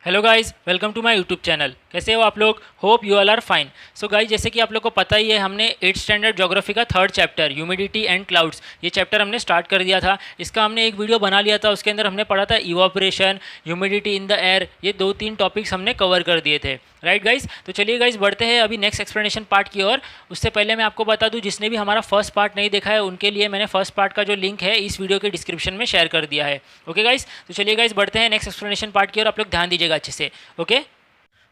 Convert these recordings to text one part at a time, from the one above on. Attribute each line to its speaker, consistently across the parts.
Speaker 1: Hello guys, welcome to my YouTube channel. कैसे हो आप लोग? Hope you all are fine. So guys, जैसे कि आप लोग को पता ही है, हमने 8th स्टैंडर्ड ज्योग्राफी का third chapter humidity and clouds ये चैप्टर हमने स्टार्ट कर दिया था। इसका हमने एक वीडियो बना लिया था, उसके अंदर हमने पढ़ा था evaporation, humidity in the air, ये 2-3 टॉपिक्स हमने कवर कर दिए थे। राइट गाइस, तो चलिए गाइस बढ़ते हैं अभी नेक्स्ट एक्सप्लेनेशन पार्ट की ओर। उससे पहले मैं आपको बता दूं, जिसने भी हमारा फर्स्ट पार्ट नहीं देखा है उनके लिए मैंने फर्स्ट पार्ट का जो लिंक है इस वीडियो के डिस्क्रिप्शन में शेयर कर दिया है। ओके गाइस, तो चलिए गाइस बढ़ते हैं नेक्स्ट एक्सप्लेनेशन पार्ट की ओर। आप लोग ध्यान दीजिएगा अच्छे से। ओके,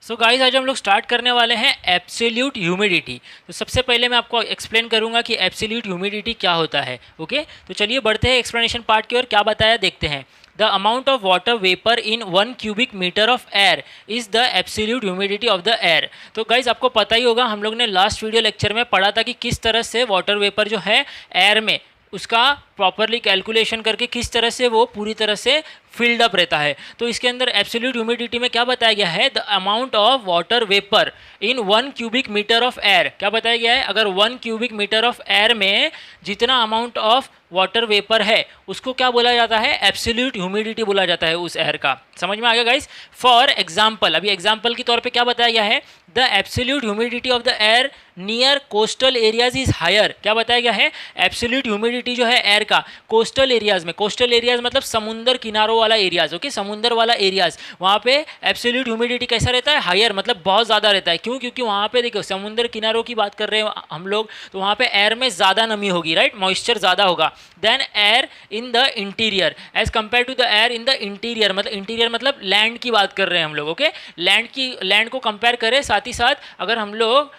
Speaker 1: सो गाइस, आज हम लोग स्टार्ट करने वाले हैं एब्सोल्यूट ह्यूमिडिटी। तो सबसे पहले मैं आपको एक्सप्लेन करूंगा कि एब्सोल्यूट ह्यूमिडिटी क्या होता है। ओके, तो चलिए बढ़ते हैं एक्सप्लेनेशन पार्ट की ओर। क्या बताया देखते हैं। The amount of water vapour in 1 cubic metre of air is the absolute humidity of the air. तो गाइज आपको पता ही होगा, हम लोग ने लास्ट वीडियो लेक्चर में पढ़ा था कि किस तरह से वाटर वेपर जो है एयर में उसका प्रॉपरली कैलकुलेशन करके किस तरह से वो पूरी तरह से फिल्ड अप रहता है। तो इसके अंदर एब्सोल्यूट ह्यूमिडिटी में क्या बताया गया है, the amount of water vapour in 1 cubic metre of air. क्या बताया गया है, अगर 1 क्यूबिक मीटर ऑफ एयर में जितना अमाउंट ऑफ वाटर वेपर है उसको क्या बोला जाता है, एब्सोल्यूट ह्यूमिडिटी बोला जाता है उस एयर का। समझ में आ गया गाइस? फॉर एग्जाम्पल, अभी एग्जाम्पल के तौर पे क्या बताया गया है, the absolute humidity of the air near coastal areas is higher. क्या बताया गया है, एब्सोल्यूट ह्यूमिडिटी जो है एयर का कोस्टल एरियाज में, कोस्टल एरियाज मतलब समुंदर किनारों वाला एरियाज, ओके, समुंदर वाला एरियाज, वहाँ पे एब्सोल्यूट ह्यूमिडिटी कैसा रहता है, हायर, मतलब बहुत ज़्यादा रहता है। क्यों? क्योंकि वहाँ पे देखो समुंदर किनारों की बात कर रहे हैं हम लोग, तो वहाँ पे एयर में ज़्यादा नमी होगी, राइट, मॉइस्चर ज़्यादा होगा than air in the interior as compare to the air in the interior. मतलब इंटीरियर मतलब लैंड की बात कर रहे हैं हम लोग। ओके, लैंड को कंपेयर करें, साथ ही साथ अगर हम लोग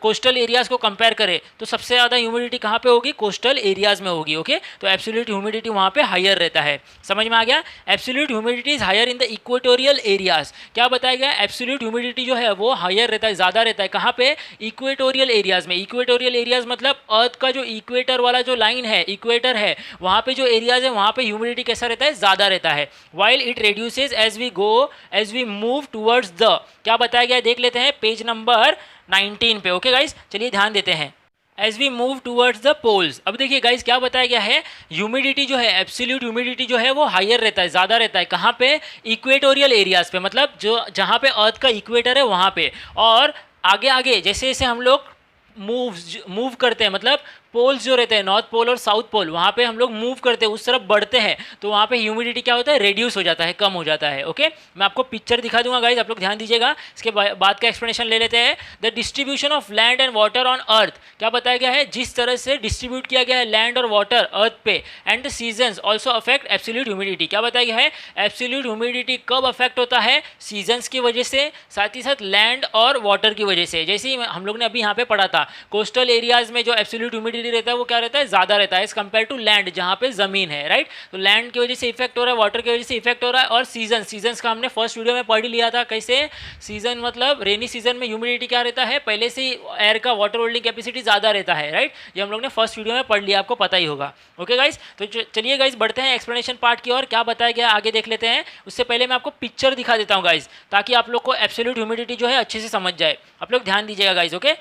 Speaker 1: कोस्टल एरियाज को कंपेयर करें तो सबसे ज़्यादा ह्यूमिडिटी कहाँ पे होगी, कोस्टल एरियाज में होगी। ओके, तो एब्सोल्यूट ह्यूमिडिटी वहाँ पे हायर रहता है। समझ में आ गया? Absolute humidity is higher in the equatorial areas. क्या बताया गया, एब्सोल्यूट ह्यूमिडिटी जो है वो हायर रहता है, ज़्यादा रहता है। कहाँ पे? इक्वेटोरियल एरियाज में। इक्वेटोरियल एरियाज मतलब अर्थ का जो इक्वेटर वाला जो लाइन है, इक्वेटर है, वहाँ पे जो एरियाज है वहाँ पे ह्यूमिडिटी कैसा रहता है, ज़्यादा रहता है। While it reduces as we move towards the, क्या बताया गया देख लेते हैं पेज नंबर 19 पे। ओके गाइस, चलिए ध्यान देते हैं। As we move towards the poles, अब देखिए गाइस क्या बताया गया है, ह्यूमिडिटी जो है, एब्सोल्यूट ह्यूमिडिटी जो है वो हायर रहता है, ज़्यादा रहता है। कहाँ पे? इक्वेटोरियल एरियाज पे, मतलब जो जहाँ पे अर्थ का इक्वेटर है वहाँ पे। और आगे आगे जैसे जैसे हम लोग मूव करते हैं, मतलब पोल्स जो रहते हैं नॉर्थ पोल और साउथ पोल, वहाँ पे हम लोग मूव करते हैं, उस तरफ बढ़ते हैं, तो वहाँ पे ह्यूमिडिटी क्या होता है, रेड्यूस हो जाता है, कम हो जाता है। ओके, मैं आपको पिक्चर दिखा दूंगा गाइज, आप लोग ध्यान दीजिएगा। इसके बाद का एक्सप्लेनेशन ले लेते हैं। The distribution of land and water on earth, क्या बताया गया है, जिस तरह से डिस्ट्रीब्यूट किया गया है लैंड और वाटर अर्थ पे, and the seasons also affect absolute humidity. क्या बताया गया है, एब्सोल्यूट ह्यूमिडिटी कब अफेक्ट होता है, सीजन्स की वजह से, साथ ही साथ लैंड और वाटर की वजह से। जैसे ही हम लोग ने अभी यहाँ पे पढ़ा था, कोस्टल एरियाज में जो एब्सोल्यूट ह्यूमिडिटी रहता है वो क्या रहता है, ज़्यादा रहता है एज कंपेयर टू लैंड, जहाँ पे ज़मीन है, राइट। तो लैंड की वजह से इफेक्ट हो रहा है, वाटर की वजह से इफेक्ट हो रहा है। और सीजन्स का हमने फर्स्ट वीडियो में पढ़ ही लिया था, कैसे सीजन मतलब रेनी सीजन में ह्यूमिडिटी क्या रहता है, पहले से एयर का वाटर होल्डिंग कैपेसिटी ज़्यादा रहता है, राइट। ये हम लोग ने फर्स्ट वीडियो में पढ़ लिया, आपको पता ही होगा। ओके गाइस, तो चलिए गाइस बढ़ते हैं एक्सप्लेनेशन पार्ट की ओर। क्या बताया गया आगे देख लेते हैं। उससे पहले मैं आपको पिक्चर दिखा देता हूँ गाइस, ताकि आप लोग को एब्सोल्यूट ह्यूमिडिटी जो है अच्छे से समझ जाए। आप लोग ध्यान दीजिएगा गाइस। ओके,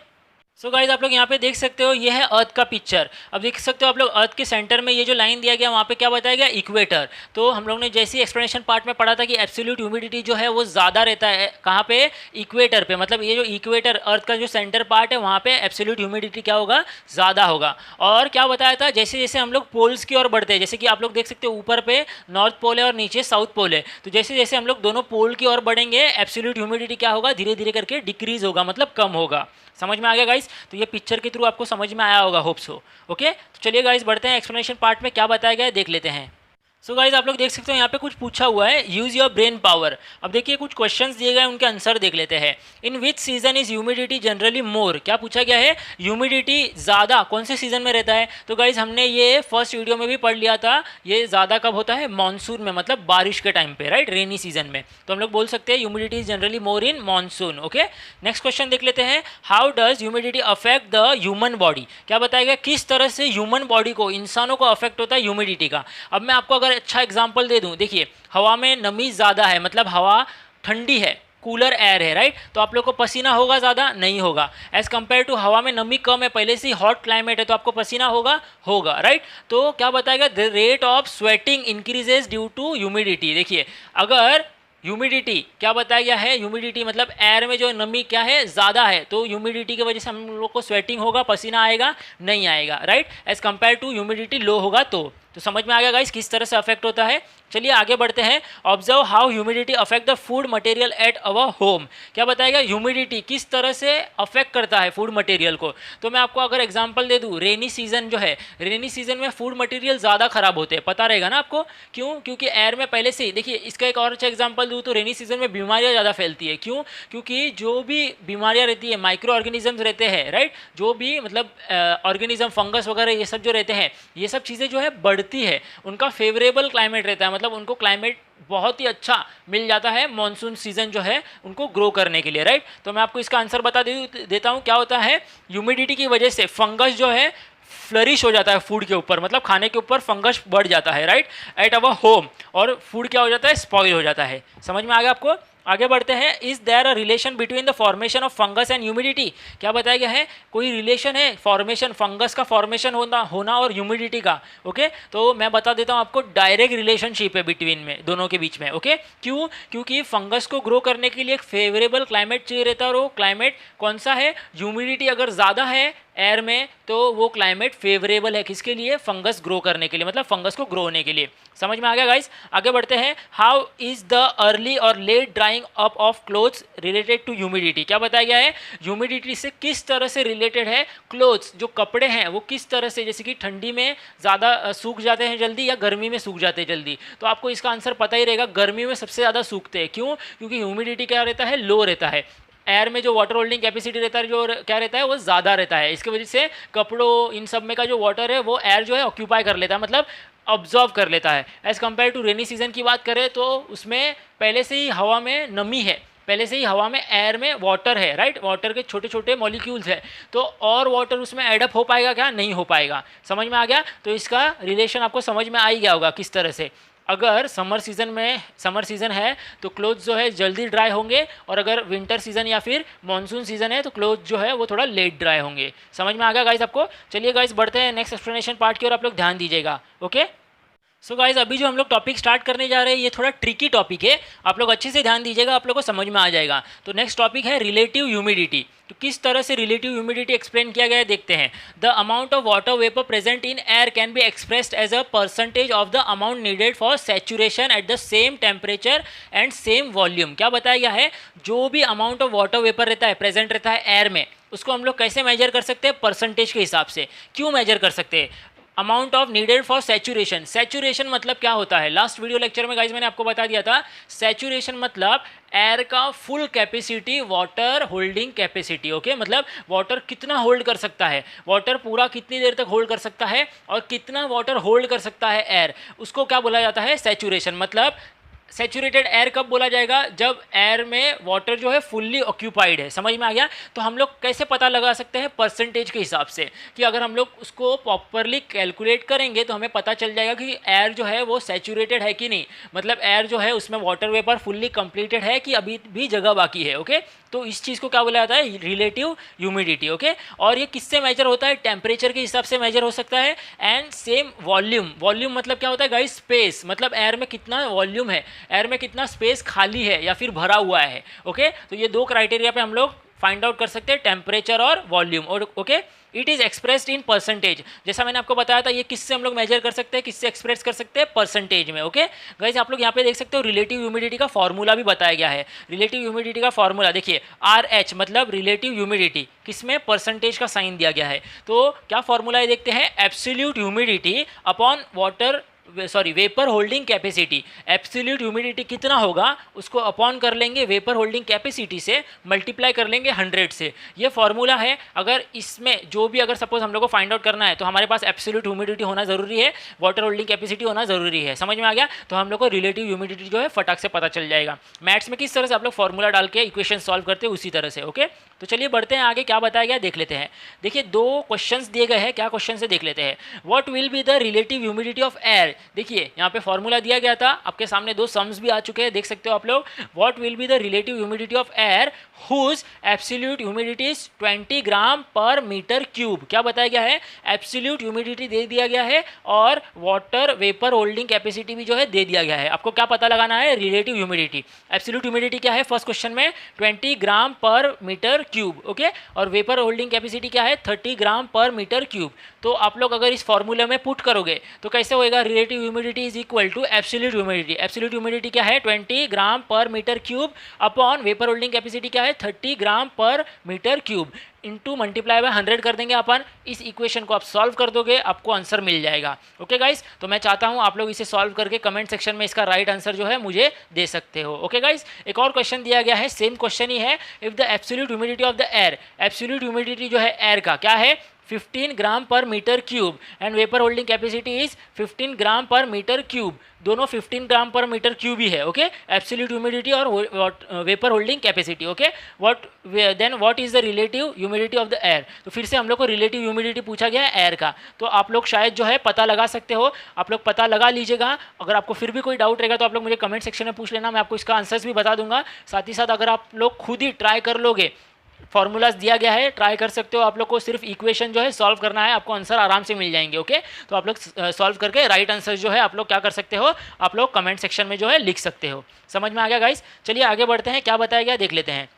Speaker 1: सो गाइज आप लोग यहाँ पे देख सकते हो, ये है अर्थ का पिक्चर। अब देख सकते हो आप लोग, अर्थ के सेंटर में ये जो लाइन दिया गया वहाँ पे क्या बताया गया, इक्वेटर। तो हम लोग ने जैसे एक्सप्लेनेशन पार्ट में पढ़ा था कि एब्सोल्यूट ह्यूमिडिटी जो है वो ज़्यादा रहता है, कहाँ पे, इक्वेटर पे। मतलब ये जो इक्वेटर अर्थ का जो सेंटर पार्ट है वहाँ पे एब्सोल्यूट ह्यूमिडिटी क्या होगा, ज़्यादा होगा। और क्या बताया था, जैसे जैसे हम लोग पोल्स की ओर बढ़ते हैं, जैसे कि आप लोग देख सकते हो ऊपर पे नॉर्थ पोल है और नीचे साउथ पोल है, तो जैसे जैसे हम लोग दोनों पोल की ओर बढ़ेंगे एब्सोल्यूट ह्यूमिडिटी क्या होगा, धीरे धीरे करके डिक्रीज होगा, मतलब कम होगा। समझ में आ गया गाइस? तो ये पिक्चर के थ्रू आपको समझ में आया होगा, होप सो। ओके, तो चलिए गाइस बढ़ते हैं एक्सप्लेनेशन पार्ट में, क्या बताया गया है देख लेते हैं। सो गाइज आप लोग देख सकते हो यहाँ पे कुछ पूछा हुआ है, यूज़ योर ब्रेन पावर। अब देखिए कुछ क्वेश्चंस दिए गए हैं, उनके आंसर देख लेते हैं। In which season is humidity generally more, क्या पूछा गया है, ह्यूमिडिटी ज़्यादा कौन से सीजन में रहता है। तो गाइज हमने ये फर्स्ट वीडियो में भी पढ़ लिया था, ये ज़्यादा कब होता है, मानसून में, मतलब बारिश के टाइम पे, राइट, रेनी सीजन में। तो हम लोग बोल सकते हैं humidity is generally more in monsoon. Okay, next question देख लेते हैं। How does humidity affect the human body, क्या बताया गया, किस तरह से ह्यूमन बॉडी को, इंसानों को अफेक्ट होता है ह्यूमिडिटी का। अब मैं आपको अगर अच्छा एग्जाम्पल दे दूं, देखिए हवा में नमी ज़्यादा है, मतलब हवा ठंडी है, कूलर एयर है, राइट, तो आप लोग को पसीना होगा, ज़्यादा नहीं होगा। एज कंपेयर टू हवा में नमी कम है, पहले से ही हॉट क्लाइमेट है, तो आपको पसीना होगा, राइट। तो क्या बताएगा, the rate of sweating increases due to humidity. देखिए अगर ह्यूमिडिटी क्या बताया गया है, ह्यूमिडिटी मतलब एयर में जो नमी क्या है, ज़्यादा है, तो ह्यूमिडिटी की वजह से हम लोग को स्वेटिंग होगा, पसीना आएगा नहीं आएगा, right, as compare to humidity low होगा तो समझ में आ गया गाइस किस तरह से अफेक्ट होता है। चलिए आगे बढ़ते हैं। Observe how humidity affect the food material at our home. क्या बताएगा, ह्यूमिडिटी किस तरह से अफेक्ट करता है फूड मटेरियल को। तो मैं आपको अगर एग्जांपल दे दूं, रेनी सीजन जो है, रेनी सीजन में फूड मटेरियल ज़्यादा खराब होते हैं, पता रहेगा ना आपको क्यों, क्योंकि एयर में पहले से ही, देखिए इसका एक और अच्छा एग्जाम्पल दूँ तो रेनी सीजन में बीमारियाँ ज़्यादा फैलती है। क्यों, क्योंकि जो भी बीमारियाँ रहती है, माइक्रो ऑर्गेनिजम्स रहते हैं, राइट, जो भी मतलब ऑर्गेनिज्म, फंगस वगैरह ये सब जो रहते हैं, ये सब चीज़ें जो है बढ़ती है, उनका फेवरेबल क्लाइमेट रहता है, मतलब उनको क्लाइमेट बहुत ही अच्छा मिल जाता है मॉनसून सीजन जो है उनको ग्रो करने के लिए, राइट। तो मैं आपको इसका आंसर बता देता हूँ क्या होता है। ह्यूमिडिटी की वजह से फंगस जो है फ्लरिश हो जाता है फूड के ऊपर, मतलब खाने के ऊपर फंगस बढ़ जाता है, राइट, एट अवर होम, और फूड क्या हो जाता है, स्पॉइल हो जाता है। समझ में आ गया आपको। आगे बढ़ते हैं। Is there a relation between the formation of fungus and humidity. क्या बताया गया है, कोई रिलेशन है फॉर्मेशन, फंगस का फॉर्मेशन होना और ह्यूमिडिटी का। ओके, तो मैं बता देता हूँ आपको, डायरेक्ट रिलेशनशिप है बिटवीन में, दोनों के बीच में। ओके, क्यों, क्योंकि फंगस को ग्रो करने के लिए एक फेवरेबल क्लाइमेट चाहिए रहता है, और वो क्लाइमेट कौन सा है, ह्यूमिडिटी अगर ज़्यादा है एयर में तो वो क्लाइमेट फेवरेबल है किसके लिए, फंगस ग्रो करने के लिए, मतलब फंगस को ग्रो होने के लिए। समझ में आ गया गाइस। आगे बढ़ते हैं। हाउ इज द अर्ली और late drying up of clothes related to humidity. क्या बताया गया है, ह्यूमिडिटी से किस तरह से रिलेटेड है क्लोथ्स, जो कपड़े हैं वो किस तरह से, जैसे कि ठंडी में ज़्यादा सूख जाते हैं जल्दी या गर्मी में सूख जाते हैं जल्दी। तो आपको इसका आंसर पता ही रहेगा, गर्मी में सबसे ज़्यादा सूखते हैं। क्यों, क्योंकि ह्यूमिडिटी क्या रहता है, लो रहता है, एयर में जो वाटर होल्डिंग कैपेसिटी रहता है जो क्या रहता है वो ज़्यादा रहता है। इसकी वजह से कपड़ों इन सब में का जो वाटर है वो एयर जो है ऑक्यूपाई कर लेता है, मतलब ऑब्जॉर्व कर लेता है। As compare to rainy season की बात करें तो उसमें पहले से ही हवा में नमी है, पहले से ही हवा में, एयर में वाटर है, राइट, वाटर के छोटे छोटे मॉलिक्यूल्स है, तो और वाटर उसमें एडअप हो पाएगा क्या, नहीं हो पाएगा। समझ में आ गया। तो इसका रिलेशन आपको समझ में आ ही गया होगा किस तरह से। अगर समर सीज़न है तो क्लोथ्स जो है जल्दी ड्राई होंगे, और अगर विंटर सीज़न या फिर मॉनसून सीज़न है तो क्लोथ जो है वो थोड़ा लेट ड्राई होंगे। समझ में आ गया गाइस आपको। चलिए गाइस बढ़ते हैं नेक्स्ट एक्सप्लेनेशन पार्ट की ओर, आप लोग ध्यान दीजिएगा। ओके, सो गाइज अभी जो हम लोग टॉपिक स्टार्ट करने जा रहे हैं ये थोड़ा ट्रिकी टॉपिक है, आप लोग अच्छे से ध्यान दीजिएगा, आप लोग को समझ में आ जाएगा। तो नेक्स्ट टॉपिक है रिलेटिव ह्यूमिडिटी। तो किस तरह से रिलेटिव ह्यूमिडिटी एक्सप्लेन किया गया है देखते हैं। The amount of water vapour present in air can be expressed as a percentage of the amount needed for saturation at the same temperature and same volume. क्या बताया गया है, जो भी अमाउंट ऑफ वाटर वेपर रहता है, present रहता है एयर में, उसको हम लोग कैसे मेजर कर सकते हैं, परसेंटेज के हिसाब से। क्यों मेजर कर सकते हैं, amount of needed for saturation. Saturation मतलब क्या होता है, लास्ट वीडियो लेक्चर में गाइज मैंने आपको बता दिया था, सैचुरेशन मतलब एयर का full capacity, water holding capacity. Okay, मतलब वाटर कितना होल्ड कर सकता है, वाटर पूरा कितनी देर तक होल्ड कर सकता है, और कितना वाटर होल्ड कर सकता है एयर, उसको क्या बोला जाता है, सैचुरेशन। मतलब सैचुरेटेड एयर कब बोला जाएगा, जब एयर में वाटर जो है फुल्ली ऑक्यूपाइड है। समझ में आ गया। तो हम लोग कैसे पता लगा सकते हैं, परसेंटेज के हिसाब से, कि अगर हम लोग उसको प्रॉपरली कैलकुलेट करेंगे तो हमें पता चल जाएगा कि एयर जो है वो सैचुरेटेड है कि नहीं, मतलब एयर जो है उसमें वाटर वेपर फुल्ली कंप्लीटेड है कि अभी भी जगह बाकी है। ओके, तो इस चीज़ को क्या बोला जाता है, रिलेटिव ह्यूमिडिटी। ओके, और ये किससे मेजर होता है, टेम्परेचर के हिसाब से मेजर हो सकता है, एंड सेम वॉल्यूम। वॉल्यूम मतलब क्या होता है गाइस, स्पेस, मतलब एयर में कितना वॉल्यूम है, एयर में कितना स्पेस खाली है या फिर भरा हुआ है। ओके, तो ये दो क्राइटेरिया पे हम लोग फाइंड आउट कर सकते हैं, टेम्परेचर और वॉल्यूम। और okay, it is expressed in percentage. जैसा मैंने आपको बताया था, ये किससे हम लोग मेजर कर सकते हैं, किससे एक्सप्रेस कर सकते हैं, परसेंटेज में। ओके गाइस, आप लोग यहाँ पे देख सकते हो रिलेटिव ह्यूमिडिटी का फॉर्मूला भी बताया गया है। रिलेटिव ह्यूमिडिटी का फॉर्मूला देखिए, RH मतलब रिलेटिव ह्यूमिडिटी, किसमें, परसेंटेज का साइन दिया गया है। तो क्या फॉर्मूला है देखते हैं, absolute humidity upon vapour holding capacity. Absolute humidity कितना होगा उसको अपॉन कर लेंगे वेपर होल्डिंग कैपेसिटी से, मल्टीप्लाई कर लेंगे 100 से। ये फॉर्मूला है। अगर इसमें जो भी अगर सपोज हम लोग को फाइंड आउट करना है तो हमारे पास एब्सोल्यूट ह्यूमिडिटी होना जरूरी है, वाटर होल्डिंग कैपेसिटी होना जरूरी है। समझ में आ गया। तो हम लोग को रिलेटिव ह्यूमिडिटी जो है फटाक से पता चल जाएगा। मैथ्स में किस तरह से आप लोग फॉर्मूला डाल के इक्वेशन सॉल्व करते हैं उसी तरह से। ओके, तो चलिए बढ़ते हैं आगे, क्या बताया गया देख लेते हैं। देखिए 2 क्वेश्चंस दिए गए हैं, क्या क्वेश्चन से देख लेते हैं। What will be the relative humidity of air. Air. देखिए यहाँ पे फॉर्मूला दिया गया था, आपके सामने दो सम्स भी आ चुके हैं, देख सकते हो आप लोग। What will be the relative humidity of air whose absolute humidity is 20 gram per metre cube. क्या बताया गया है, एब्सोल्यूट ह्यूमिडिटी दे दिया गया है और वाटर वेपर होल्डिंग कैपेसिटी भी जो है दे दिया गया है। आपको क्या पता लगाना है, रिलेटिव ह्यूमिडिटी। एब्सोल्यूट ह्यूमिडिटी क्या है फर्स्ट क्वेश्चन में, 20 gram per metre cube, okay. और वेपर होल्डिंग कैपेसिटी क्या है, 30 ग्राम पर मीटर क्यूब। तो आप लोग अगर इस फॉर्मूले में पुट करोगे तो कैसे होएगा, relative humidity is equal to absolute humidity. Absolute humidity क्या है, 20 gram per metre cube upon vapour holding capacity क्या है, 30 gram per metre cube, into multiply by 100 कर देंगे अपन। इस इक्वेशन को आप सॉल्व कर दोगे, आपको आंसर मिल जाएगा। ओके गाइस, तो मैं चाहता हूं आप लोग इसे सॉल्व करके कमेंट सेक्शन में इसका राइट आंसर जो है मुझे दे सकते हो। ओके गाइस, एक और क्वेश्चन दिया गया है, सेम क्वेश्चन ही है। If the absolute humidity of the air, absolute humidity जो है एयर का क्या है, 15 gram per metre cube and vapour holding capacity is 15 gram per metre cube. दोनों 15 ग्राम पर मीटर क्यूब ही है, ओके। एब्सोल्यूट ह्यूमिडिटी और vapour holding capacity, okay. What is the relative humidity of the air. तो फिर से हम लोग को relative humidity पूछा गया है एयर का, तो आप लोग शायद जो है पता लगा सकते हो, आप लोग पता लगा लीजिएगा। अगर आपको फिर भी कोई डाउट रहेगा तो आप लोग मुझे कमेंट सेक्शन में पूछ लेना, मैं आपको इसका आंसर्स भी बता दूंगा। साथ ही साथ अगर आप लोग खुद ही ट्राई कर लोगे, फॉर्मूलाज दिया गया है, ट्राई कर सकते हो। आप लोग को सिर्फ इक्वेशन जो है सॉल्व करना है, आपको आंसर आराम से मिल जाएंगे, ओके। तो आप लोग सॉल्व करके राइट आंसर जो है आप लोग क्या कर सकते हो, आप लोग कमेंट सेक्शन में जो है लिख सकते हो। समझ में आ गया गाइस, चलिए आगे बढ़ते हैं, क्या बताया गया देख लेते हैं।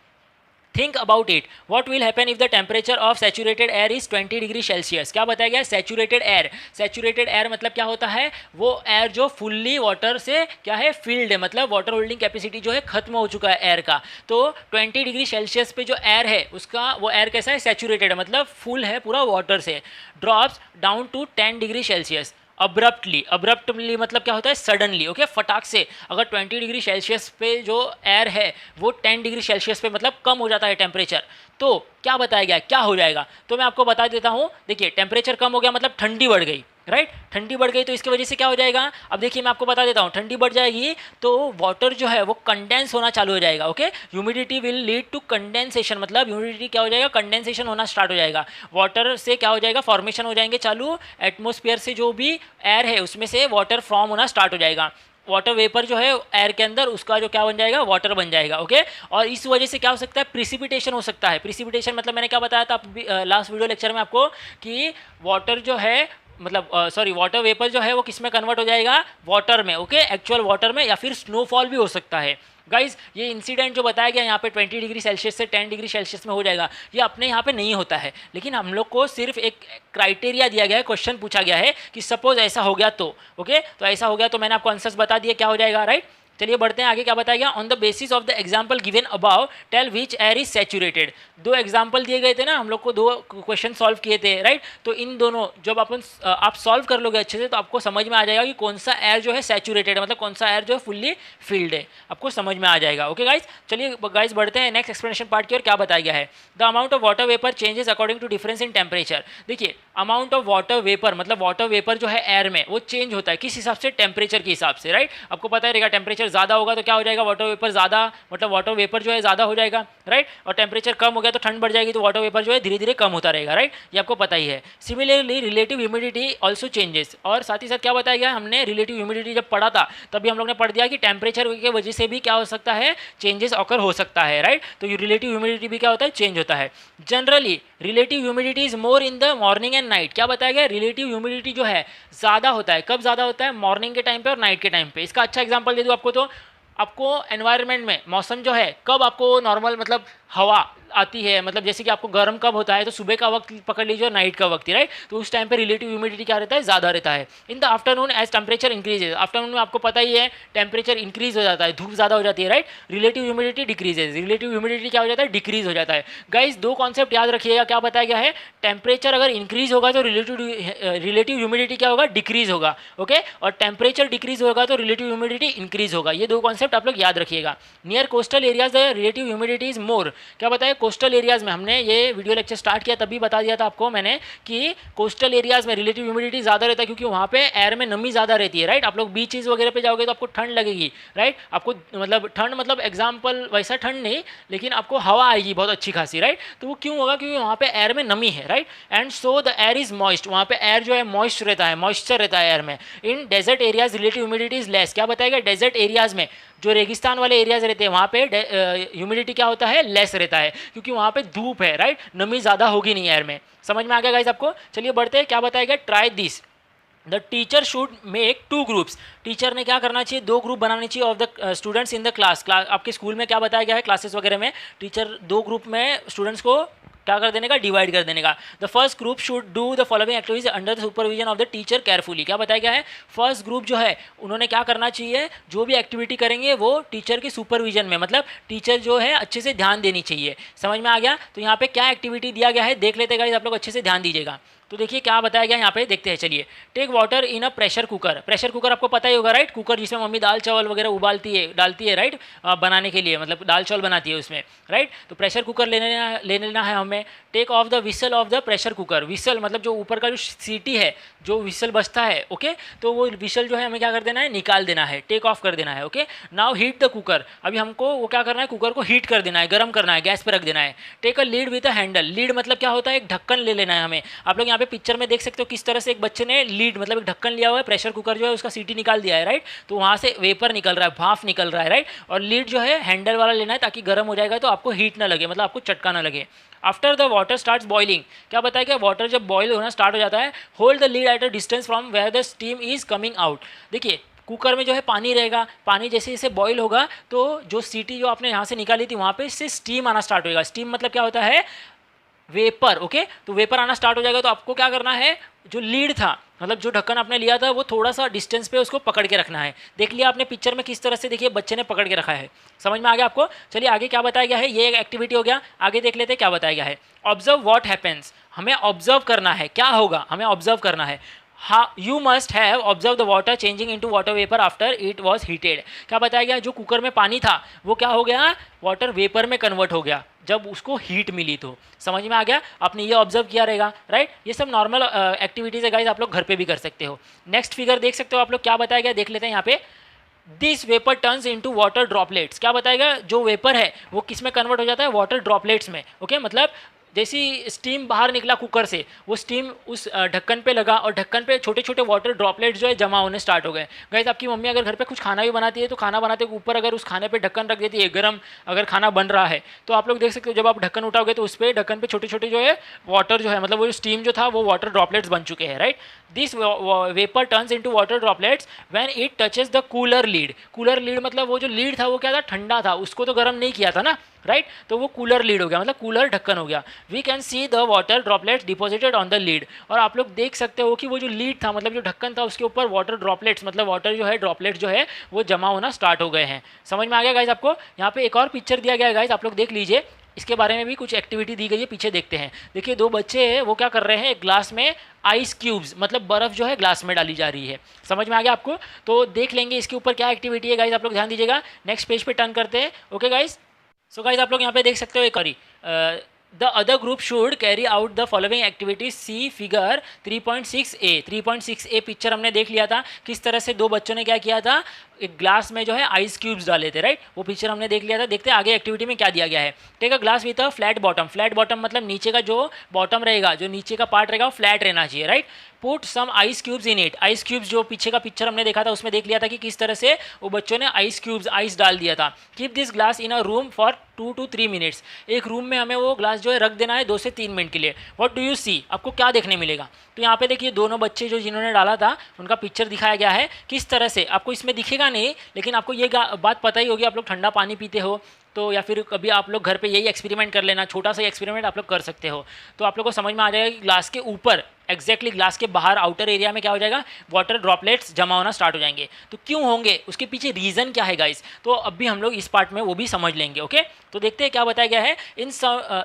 Speaker 1: Think about it, what will happen if the temperature of saturated air is 20 degree Celsius. क्या बताया गया, सैचुरेटेड एयर। सैचुरेटेड एयर मतलब क्या होता है, वो एयर जो फुल्ली वाटर से क्या है फिल्ड है, मतलब वाटर होल्डिंग कैपेसिटी जो है खत्म हो चुका है एयर का। तो 20 डिग्री सेल्सियस पे जो एयर है उसका, वो एयर कैसा है, सैचुरेटेड है, मतलब फुल है पूरा वाटर से। Drops down to 10 degree Celsius abruptly मतलब क्या होता है, सडनली, ओके, फटाक से। अगर 20 डिग्री सेल्सियस पे जो एयर है वो 10 डिग्री सेल्सियस पे मतलब कम हो जाता है टेम्परेचर, तो क्या बताया गया, क्या हो जाएगा। तो मैं आपको बता देता हूँ, देखिए टेम्परेचर कम हो गया मतलब ठंडी बढ़ गई, राइट। ठंडी बढ़ गई तो इसकी वजह से क्या हो जाएगा, अब देखिए मैं आपको बता देता हूँ, ठंडी बढ़ जाएगी तो वाटर जो है वो कंडेंस होना चालू हो जाएगा, okay. Humidity will lead to condensation, मतलब ह्यूमिडिटी क्या हो जाएगा, कंडेंसेशन होना स्टार्ट हो जाएगा। वाटर से क्या हो जाएगा, फॉर्मेशन हो जाएंगे चालू, एटमोस्फेयर से जो भी एयर है उसमें से वाटर फॉर्म होना स्टार्ट हो जाएगा। वाटर वेपर जो है एयर के अंदर, उसका जो क्या बन जाएगा, वाटर बन जाएगा, ओके। और इस वजह से क्या हो सकता है, प्रिसिपिटेशन हो सकता है। प्रिसिपिटेशन मतलब मैंने क्या बताया था लास्ट वीडियो लेक्चर में आपको, कि वाटर जो है मतलब वाटर वेपर जो है वो किस में कन्वर्ट हो जाएगा, वाटर में, ओके, एक्चुअल वाटर में, या फिर स्नोफॉल भी हो सकता है। गाइज ये इंसिडेंट जो बताया गया यहाँ पे 20 डिग्री सेल्सियस से 10 डिग्री सेल्सियस में हो जाएगा, ये अपने यहाँ पे नहीं होता है, लेकिन हम लोग को सिर्फ एक क्राइटेरिया दिया गया है, क्वेश्चन पूछा गया है कि सपोज ऐसा हो गया तो, ओके। तो ऐसा हो गया तो मैंने आपको आंसर्स बता दिए क्या हो जाएगा, राइट। चलिए बढ़ते हैं आगे, क्या बताया गया, on the basis of the example given above tell which air is saturated. दो एग्जाम्पल दिए गए थे ना, हम लोग को दो क्वेश्चन सॉल्व किए थे, राइट। तो इन दोनों जब आप सॉल्व कर लोगे अच्छे से तो आपको समझ में आ जाएगा कि कौन सा एयर जो है सैचुरेटेड है, मतलब कौन सा एयर जो है फुल्ली फिल्ड है, आपको समझ में आ जाएगा, ओके गाइज। चलिए गाइज बढ़ते हैं नेक्स्ट एक्सप्लेनेशन पार्ट की ओर, क्या बताया गया है। The amount of water vapour changes according to difference in temperature. देखिए अमाउंट ऑफ वाटर वेपर मतलब वाटर वेपर जो है एयर में वो चेंज होता है, किस हिसाब से, टेम्परेचर के हिसाब से, राइट। आपको पता रहेगा टेम्परेचर ज़्यादा होगा तो क्या हो जाएगा, वाटर वेपर ज़्यादा, मतलब वाटर वेपर जो है ज़्यादा हो जाएगा, राइट। और टेम्परेचर कम हो गया तो ठंड बढ़ जाएगी, तो वाटर वेपर जो है धीरे धीरे कम होता रहेगा, राइट। ये आपको पता ही है। Similarly relative humidity also changes, और साथ ही साथ क्या बताया गया, हमने रिलेटिव ह्यूमिडिटी जब पढ़ा था तभी हम लोग ने पढ़ दिया कि टेम्परेचर की वजह से भी क्या हो सकता है, चेंजेस ऑकर हो सकता है, राइट। तो रिलेटिव ह्यूमिडिटी भी क्या होता है, चेंज होता है। Generally relative humidity is more in the morning and night. क्या बताया गया, रिलेटिव ह्यूमिडिटी जो है ज़्यादा होता है, कब ज़्यादा होता है, मॉर्निंग के टाइम पे और नाइट के टाइम पे। इसका अच्छा एग्जांपल दे दूँ आपको, तो आपको एनवायरनमेंट में मौसम जो है कब आपको नॉर्मल मतलब हवा आती है, मतलब जैसे कि आपको गर्म कब होता है तो सुबह का वक्त पकड़ लीजिए, नाइट का वक्त, राइट। तो उस टाइम पे रिलेटिव ह्यूमिडिटी क्या रहता है, ज़्यादा रहता है। In the afternoon as temperature increases, afternoon में आपको पता ही है टेम्परेचर इंक्रीज हो जाता है, धूप ज़्यादा हो जाती है, right. Relative humidity decreases, relative humidity क्या हो जाता है, डिक्रीज हो जाता है। गाइस दो कॉन्सेप्ट याद रखिएगा, क्या बताया गया है, टेम्परेचर अगर इंक्रीज होगा तो रिलेटिव ह्यूमिडिटी क्या होगा, डिक्रीज होगा, ओके। और टेम्परेचर डिक्रीज होगा तो रिलेटिव ह्यूमिडिटी इंक्रीज होगा। ये दो कॉन्सेप्ट आप लोग याद रखिएगा। Near coastal areas the relative humidity is more, क्या बताया, कोस्टल एरियाज़ में, हमने ये वीडियो लेक्चर स्टार्ट किया तभी बता दिया था आपको मैंने कि कोस्टल एरियाज़ में रिलेटिव ह्यूमिडिटी ज़्यादा रहता है, क्योंकि वहाँ पे एयर में नमी ज़्यादा रहती है, राइट। आप लोग बीचेज़ वगैरह पे जाओगे तो आपको ठंड लगेगी, राइट। आपको मतलब ठंड मतलब एग्जाम्पल वैसा ठंड नहीं, लेकिन आपको हवा आएगी बहुत अच्छी खासी, राइट। तो वो क्यों होगा, क्योंकि वहाँ पे एयर में नमी है, right. And so the air is moist, वहाँ पे एयर जो है मॉइस्ट रहता है, मॉइस्चर रहता है एयर में। In desert areas relative humidity is less, क्या बताएगा, डेजर्ट एरियाज में, जो रेगिस्तान वाले एरियाज रहते हैं वहाँ पे ह्यूमिडिटी क्या होता है, लेस रहता है, क्योंकि वहाँ पे धूप है, राइट, नमी ज़्यादा होगी नहीं एयर में। समझ में आ गया गाइस आपको। चलिए बढ़ते हैं, क्या बताएगा, try this, the teacher should make 2 groups, teacher ने क्या करना चाहिए, 2 ग्रुप बनाने चाहिए of the students in the class. आपके स्कूल में क्या बताया गया है, क्लासेस वगैरह में टीचर 2 ग्रुप में स्टूडेंट्स को क्या कर देने का, डिवाइड कर देने का। The first group should do the following activities under the supervision of the teacher carefully, क्या बताया गया है, फर्स्ट ग्रुप जो है उन्होंने क्या करना चाहिए, जो भी एक्टिविटी करेंगे वो टीचर के सुपरविजन में, मतलब टीचर जो है अच्छे से ध्यान देनी चाहिए। समझ में आ गया। तो यहाँ पे क्या एक्टिविटी दिया गया है देख लेते गाइस, आप लोग अच्छे से ध्यान दीजिएगा। तो देखिए क्या बताया गया यहाँ पे, देखते हैं चलिए। Take water in a pressure cooker, pressure cooker आपको पता ही होगा, राइट, कुकर जिसमें मम्मी दाल चावल वगैरह उबालती है, डालती है, राइट, बनाने के लिए, मतलब दाल चावल बनाती है उसमें, राइट। तो प्रेशर कुकर ले लेना है हमें। Take off the whistle of the pressure cooker, whistle मतलब जो ऊपर का जो सीटी है, जो विसल बजता है, ओके, तो वो विसल जो है हमें क्या कर देना है, निकाल देना है, टेक ऑफ कर देना है, okay. Now heat the cooker, अभी हमको वो क्या करना है, कुकर को हीट कर देना है, गर्म करना है, गैस पर रख देना है। Take a lid with a handle, lid मतलब क्या होता है, एक ढक्कन ले लेना है हमें। आप लोग यहाँ पे पिक्चर में देख सकते हो किस तरह से एक बच्चे ने लीड मतलब एक ढक्कन लिया हुआ है, प्रेशर कुकर जो है उसका सीटी निकाल दिया है, राइट। तो वहाँ से वेपर निकल रहा है, भाप निकल रहा है, राइट। और लीड जो है हैंडल वाला लेना है ताकि गर्म हो जाएगा तो आपको हीट ना लगे, मतलब आपको चटका ना लगे। After the water starts boiling, क्या बताया, वाटर जब बॉयल होना स्टार्ट हो जाता है, hold the lid at a distance from where the steam is coming out. देखिए कुकर में जो है पानी रहेगा, पानी जैसे जैसे बॉईल होगा तो जो सीटी जो आपने यहाँ से निकाली थी वहाँ पे इससे स्टीम आना स्टार्ट होगा। स्टीम मतलब क्या होता है, वेपर, ओके। तो वेपर आना स्टार्ट हो जाएगा तो आपको क्या करना है, जो लीड था मतलब जो ढक्कन आपने लिया था वो थोड़ा सा डिस्टेंस पे उसको पकड़ के रखना है। देख लिया आपने पिक्चर में किस तरह से, देखिए बच्चे ने पकड़ के रखा है। समझ में आ गया आपको। चलिए आगे क्या बताया गया है, ये एक एक्टिविटी हो गया, आगे देख लेते हैं क्या बताया गया है। ऑब्जर्व व्हाट हैपेंस, हमें ऑब्जर्व करना है, क्या होगा हमें ऑब्जर्व करना है। You must have observe the water changing into water vapour after it was heated, क्या बताया गया, जो कुकर में पानी था वो क्या हो गया, वाटर वेपर में कन्वर्ट हो गया जब उसको हीट मिली। तो समझ में आ गया, आपने ये ऑब्जर्व किया रहेगा, राइट। ये सब नॉर्मल एक्टिविटीज़ है गाइस, आप लोग घर पे भी कर सकते हो। नेक्स्ट फिगर देख सकते हो आप लोग, क्या बताया गया देख लेते हैं यहाँ पे। This vapour turns into water droplets, क्या बताएगा, जो वेपर है वो किस में कन्वर्ट हो जाता है, वाटर ड्रॉपलेट्स में, ओके। मतलब जैसी स्टीम बाहर निकला कुकर से, वो स्टीम उस ढक्कन पे लगा और ढक्कन पे छोटे छोटे वाटर ड्रॉपलेट्स जो है जमा होने स्टार्ट हो गए। गाइस आपकी मम्मी अगर घर पे कुछ खाना भी बनाती है तो खाना बनाते के ऊपर अगर उस खाने पे ढक्कन रख देती है, गर्म अगर खाना बन रहा है तो आप लोग देख सकते हो जब आप ढक्कन उठाओगे तो उस पर ढक्कन पे छोटे छोटे जो है वाटर जो है मतलब वो स्टीम जो था वो वाटर ड्रॉपलेट्स बन चुके हैं, right. This vapour turns into water droplets when it touches the cooler lead. Cooler lead मतलब वो जो लीड था वो क्या था, ठंडा था, उसको तो गर्म नहीं किया था ना, राइट। तो वो कूलर लीड हो गया, मतलब कूलर ढक्कन हो गया। We can see the water droplets deposited on the lid, और आप लोग देख सकते हो कि वो जो लीड था मतलब जो ढक्कन था उसके ऊपर वाटर ड्रॉपलेट्स मतलब वाटर जो है ड्रॉपलेट्स जो है वो जमा होना स्टार्ट हो गए हैं। समझ में आ गया गाइस आपको। यहाँ पे एक और पिक्चर दिया गया है गाइस, आप लोग देख लीजिए, इसके बारे में भी कुछ एक्टिविटी दी गई है, पीछे देखते हैं। देखिए 2 बच्चे हैं वो क्या कर रहे हैं, एक ग्लास में आइस क्यूब्स मतलब बर्फ़ जो है ग्लास में डाली जा रही है। समझ में आ गया आपको। तो देख लेंगे इसके ऊपर क्या एक्टिविटी है गाइस, आप लोग ध्यान दीजिएगा। नेक्स्ट पेज पे टर्न करते हैं, ओके गाइस। सो गाइस आप लोग यहाँ पे देख सकते हो एक और the other group should carry out the following activities, see figure 3.6a। 3.6a picture हमने देख लिया था, किस तरह से 2 बच्चों ने क्या किया था, एक ग्लास में जो है आइस क्यूब्स डाले थे, राइट। वो पिक्चर हमने देख लिया था। देखते हैं आगे एक्टिविटी में क्या दिया गया है। Take a glass with a flat bottom, flat bottom मतलब नीचे का जो बॉटम रहेगा, जो नीचे का पार्ट रहेगा वो फ्लैट रहना चाहिए, right. Put some ice cubes in it, ice cubes जो पीछे का पिक्चर हमने देखा था उसमें देख लिया था कि किस तरह से वो बच्चों ने आइस क्यूब्स आइस डाल दिया था। Keep this glass in a room for 2 to 3 minutes, एक रूम में हमें वो ग्लास जो है रख देना है 2 से 3 मिनट के लिए। व्हाट डू यू सी, आपको क्या देखने मिलेगा। तो यहाँ पे देखिए दोनों बच्चे जो जिन्होंने डाला था उनका पिक्चर दिखाया गया है, किस तरह से, आपको इसमें दिखेगा नहीं लेकिन आपको ये बात पता ही होगी, आप लोग ठंडा पानी पीते हो तो या फिर कभी आप लोग घर पे यही एक्सपेरिमेंट कर लेना, छोटा सा एक्सपेरिमेंट आप लोग कर सकते हो। तो आप लोग को समझ में आ जाएगा कि ग्लास के ऊपर एक्जैक्टली ग्लास के बाहर आउटर एरिया में क्या हो जाएगा, वाटर ड्रॉपलेट्स जमा होना स्टार्ट हो जाएंगे। तो क्यों होंगे, उसके पीछे रीज़न क्या है गाइस, तो अभी हम लोग इस पार्ट में वो भी समझ लेंगे, ओके। तो तो देखते हैं क्या बताया गया है।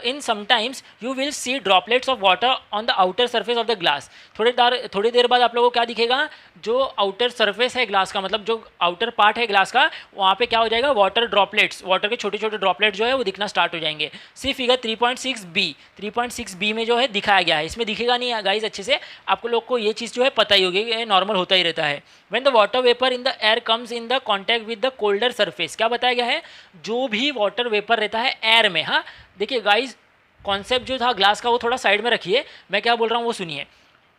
Speaker 1: इन sometimes you will see droplets of water on the outer surface of the glass. थोड़ी देर बाद आप लोगों को क्या दिखेगा, जो आउटर सर्फेस है ग्लास का, मतलब जो आउटर पार्ट है ग्लास का, वहाँ पे क्या हो जाएगा, वाटर ड्रॉपलेट्स, वाटर के छोटे छोटे ड्रॉपलेट जो है वो दिखना स्टार्ट हो जाएंगे। सी फिगर 3.6b में जो है दिखाया गया है। इसमें दिखेगा नहीं गाइज अच्छे से, आपको लोग को ये चीज़ जो है पता ही होगी, ये नॉर्मल होता ही रहता है। When the water vapour in the air comes in the contact with the colder surface, क्या बताया गया है, जो भी वाटर वेपर रहता है एयर में, हाँ देखिए गाइज कॉन्सेप्ट जो था ग्लास का वो थोड़ा साइड में रखिए, मैं क्या बोल रहा हूँ वो सुनिए।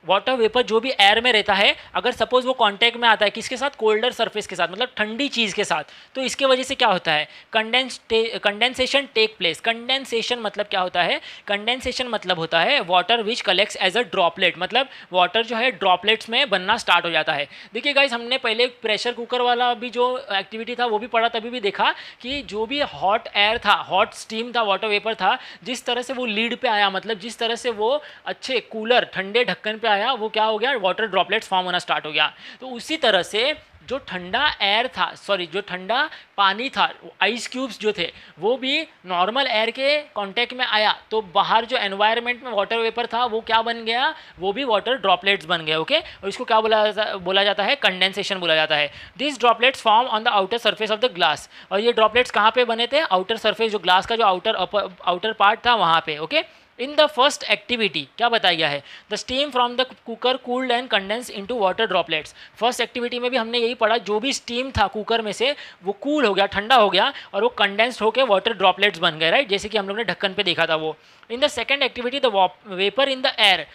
Speaker 1: वाटर वेपर जो भी एयर में रहता है, अगर सपोज वो कांटेक्ट में आता है किसके साथ, कोल्डर सरफेस के साथ, मतलब ठंडी चीज़ के साथ, तो इसके वजह से क्या होता है, कंडेंसेशन टेक प्लेस। कंडेंसेशन मतलब क्या होता है, कंडेंसेशन मतलब होता है water which collects as a droplet, मतलब वाटर जो है ड्रॉपलेट्स में बनना स्टार्ट हो जाता है। देखिए गाइस, हमने पहले प्रेशर कुकर वाला भी जो एक्टिविटी था वो भी पढ़ा, तभी भी देखा कि जो भी हॉट एयर था, हॉट स्टीम था, वाटर वेपर था, जिस तरह से वो लीड पे आया, मतलब जिस तरह से वो अच्छे कूलर ठंडे ढक्कन पे आया, वो क्या हो गया, वाटर ड्रॉपलेट्स फॉर्म होना स्टार्ट हो गया। तो उसी तरह से जो ठंडा एयर था, सॉरी जो ठंडा पानी था, आइस क्यूब्स जो थे, वो भी नॉर्मल एयर के कांटेक्ट में आया, तो बाहर जो एनवायरनमेंट में वाटर वेपर था वो क्या बन गया, वो भी वाटर ड्रॉपलेट्स बन गए। ओके, और इसको क्या बोला जाता है, कंडेंसेशन बोला जाता है। This droplets form on the outer surface of the glass, और ये ड्रॉपलेट्स कहाँ पे बने थे, आउटर सरफेस, जो ग्लास का जो आउटर पार्ट था वहाँ पे। Okay, in the first activity क्या बताया गया है, the steam from the cooker cooled and condense into water droplets. First activity में भी हमने यही पढ़ा, जो भी स्टीम था कुकर में से वो कूल हो गया, ठंडा हो गया, और वो कंडेंस्ड होकर वाटर ड्रॉपलेट्स बन गए, राइट, जैसे कि हम लोग ने ढक्कन पे देखा था वो। In the second activity the vapour in the air,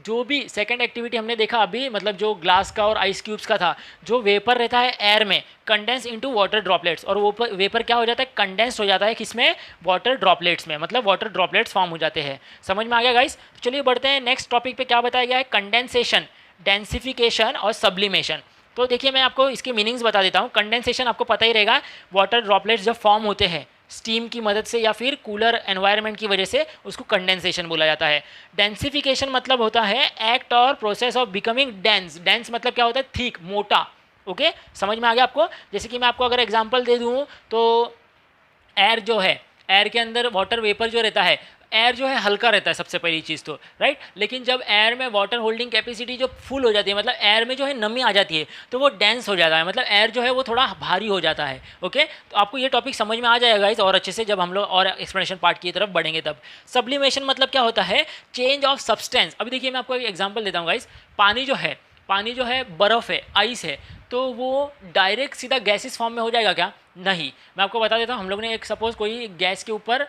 Speaker 1: जो भी सेकेंड एक्टिविटी हमने देखा अभी, मतलब जो ग्लास का और आइस क्यूब्स का था, जो वेपर रहता है एयर में, कंडेंस इनटू वाटर ड्रॉपलेट्स, और वो वेपर क्या हो जाता है, कंडेंस हो जाता है किसमें, वाटर ड्रॉपलेट्स में, मतलब वाटर ड्रॉपलेट्स फॉर्म हो जाते हैं। समझ में आ गया गाइस? चलिए बढ़ते हैं नेक्स्ट टॉपिक पे। क्या बताया गया है, कंडेंसेशन, डेंसिफिकेशन और सब्लिमेशन। तो देखिए मैं आपको इसके मीनिंग्स बता देता हूँ। कंडेंसेशन आपको पता ही रहेगा, वाटर ड्रॉपलेट्स जब फॉर्म होते हैं स्टीम की मदद से या फिर कूलर एनवायरनमेंट की वजह से, उसको कंडेंसेशन बोला जाता है। डेंसिफिकेशन मतलब होता है एक्ट और process of becoming dense. Dense मतलब क्या होता है, थिक, मोटा। ओके, समझ में आ गया आपको? जैसे कि मैं आपको अगर एग्जांपल दे दूँ तो एयर जो है, एयर के अंदर वाटर वेपर जो रहता है, एयर जो है हल्का रहता है सबसे पहली चीज़ तो, राइट। लेकिन जब एयर में वाटर होल्डिंग कैपेसिटी जो फुल हो जाती है, मतलब एयर में जो है नमी आ जाती है, तो वो डेंस हो जाता है, मतलब एयर जो है वो थोड़ा भारी हो जाता है। ओके, तो आपको ये टॉपिक समझ में आ जाएगा इस और अच्छे से जब हम लोग और एक्सप्लेनेशन पार्ट की तरफ बढ़ेंगे तब। सब्लिमेशन मतलब क्या होता है, चेंज ऑफ सब्सटेंस। अभी देखिए मैं आपको एक एग्जाम्पल देता हूँ गाइस। पानी जो है बर्फ़ है, आइस है, तो वो डायरेक्ट सीधा गैसेस फॉर्म में हो जाएगा क्या? नहीं। मैं आपको बता देता हूँ, हम लोग ने एक सपोज़ कोई गैस के ऊपर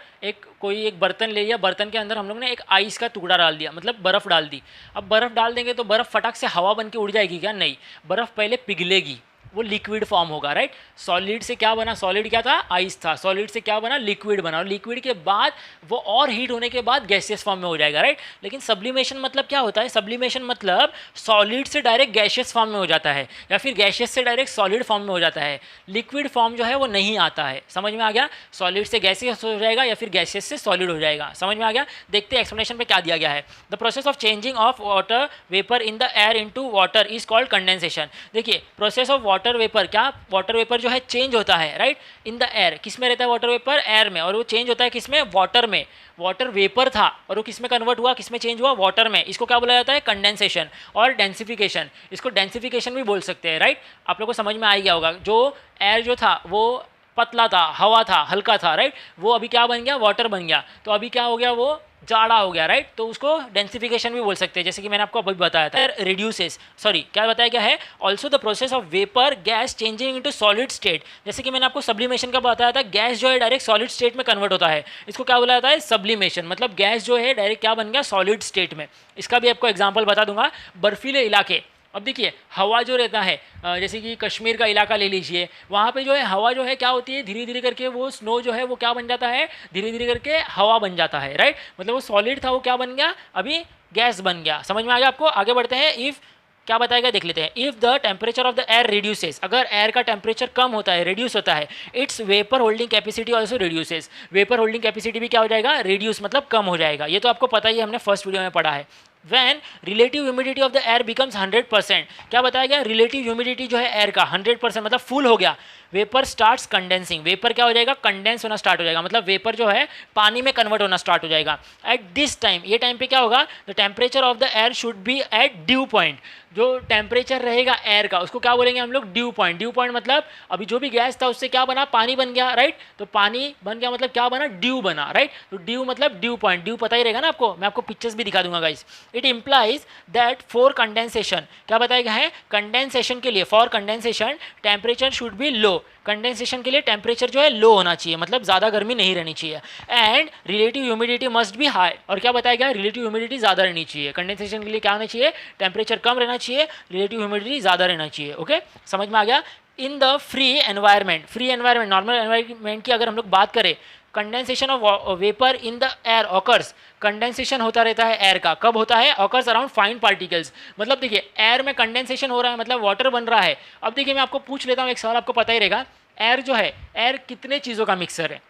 Speaker 1: कोई एक बर्तन ले लिया, बर्तन के अंदर हम लोग ने एक आइस का टुकड़ा डाल दिया, मतलब बर्फ़ डाल दी। अब बर्फ़ डाल देंगे तो बर्फ़ फटाक से हवा बन के उड़ जाएगी क्या? नहीं, बर्फ़ पहले पिघलेगी, वो लिक्विड फॉर्म होगा, राइट। सॉलिड से क्या बना, सॉलिड क्या था, आइस था, सॉलिड से क्या बना, लिक्विड बना, और लिक्विड के बाद वो और हीट होने के बाद गैसियस फॉर्म में हो जाएगा, राइट। लेकिन सब्लिमेशन मतलब क्या होता है, सब्लिमेशन मतलब सॉलिड से डायरेक्ट गैसियस फॉर्म में हो जाता है, या फिर गैसियस से डायरेक्ट सॉलिड फॉर्म में हो जाता है। लिक्विड फॉर्म जो है वो नहीं आता है। समझ में आ गया? सॉलिड से गैसियस हो जाएगा या फिर गैसियस से सॉलिड हो जाएगा। समझ में आ गया? देखते हैं एक्सप्लेनेशन पे क्या दिया गया है। The process of changing of water vapour in the air into water is called condensation. देखिए प्रोसेस ऑफ वाटर वेपर, क्या वाटर वेपर जो है चेंज होता है, राइट, इन द एयर। किस में रहता है वाटर वेपर? एयर में, और वो चेंज होता है किस में? वाटर में। वाटर वेपर था और वो किस में कन्वर्ट हुआ, किस में चेंज हुआ? वाटर में। इसको क्या बोला जाता है? कंडेंसेशन। और डेंसिफिकेशन, इसको डेंसिफिकेशन भी बोल सकते हैं, राइट। आप लोगों को समझ में आ गया होगा। जो एयर जो था वो पतला था, हवा था, हल्का था, राइट, वो अभी क्या बन गया? वाटर बन गया। तो अभी क्या हो गया? वो जाड़ा हो गया, राइट। तो उसको डेंसिफिकेशन भी बोल सकते हैं, जैसे कि मैंने आपको अभी बताया था। रिड्यूसेस, सॉरी क्या बताया गया है, also the process of vapour gas changing into solid state. जैसे कि मैंने आपको सब्लिमेशन का बताया था, गैस जो है डायरेक्ट सॉलिड स्टेट में कन्वर्ट होता है, इसको क्या बोला जाता है? सब्लिमेशन। मतलब गैस जो है डायरेक्ट क्या बन गया? सॉलिड स्टेट में। इसका भी आपको एग्जाम्पल बता दूंगा। बर्फीले इलाके, अब देखिए हवा जो रहता है, जैसे कि कश्मीर का इलाका ले लीजिए, वहाँ पे जो है हवा जो है क्या होती है, धीरे धीरे करके वो स्नो जो है वो क्या बन जाता है? धीरे धीरे करके हवा बन जाता है, राइट। मतलब वो सॉलिड था, वो क्या बन गया? अभी गैस बन गया। समझ में आ गया आपको? आगे बढ़ते हैं। इफ़ क्या बताएगा देख लेते हैं। If the temperature of the air reduces, अगर एयर का टेम्परेचर कम होता है, रिड्यूस होता है, it's vapour holding capacity also reduces. Vapour holding capacity भी क्या हो जाएगा? रिड्यूस, मतलब कम हो जाएगा। ये तो आपको पता ही है, हमने फर्स्ट वीडियो में पढ़ा है। When relative humidity of the air becomes 100%, क्या बताया गया, रिलेटिव ह्यूमिडिटी जो है एयर का 100% मतलब फुल हो गया, वेपर स्टार्ट्स कंडेंसिंग, वेपर क्या हो जाएगा, कंडेंस होना स्टार्ट हो जाएगा, मतलब वेपर जो है पानी में कन्वर्ट होना स्टार्ट हो जाएगा। एट दिस टाइम, ये टाइम पे क्या होगा, the temperature of the air should be at dew point, जो टेम्परेचर रहेगा एयर का उसको क्या बोलेंगे हम लोग, ड्यू पॉइंट। ड्यू पॉइंट मतलब अभी जो भी गैस था उससे क्या बना, पानी बन गया, राइट, तो पानी बन गया मतलब क्या बना, ड्यू बना, राइट, तो ड्यू मतलब ड्यू पॉइंट, ड्यू पता ही रहेगा ना आपको, मैं आपको पिक्चर्स भी दिखा दूंगा guys. It implies that for condensation, क्या बताया गया है, कंडेंसेशन के लिए, for condensation temperature should be low, condensation के लिए टेम्परेचर जो है लो होना चाहिए, मतलब ज़्यादा गर्मी नहीं रहनी चाहिए, and relative humidity must be high, और क्या बताया गया, रिलेटिव ह्यूमिडिटी ज़्यादा रहनी चाहिए, कंडेंसेशन के लिए क्या होना चाहिए, टेम्परेचर कम रहना चाहिए, रिलेटिव ह्यूमिडिटी ज़्यादा रहना चाहिए। ओके, समझ में आ गया। In the free environment, free environment, normal environment की अगर हम लोग बात करें, condensation of vapour in the air occurs, condensation होता रहता है एयर का, कब होता है, ऑकर्स अराउंड फाइन पार्टिकल्स, मतलब देखिए एयर में कंडेंसेशन हो रहा है मतलब वाटर बन रहा है। अब देखिए मैं आपको पूछ लेता हूँ एक सवाल, आपको पता ही रहेगा, एयर जो है, एयर कितने चीज़ों का मिक्सर है,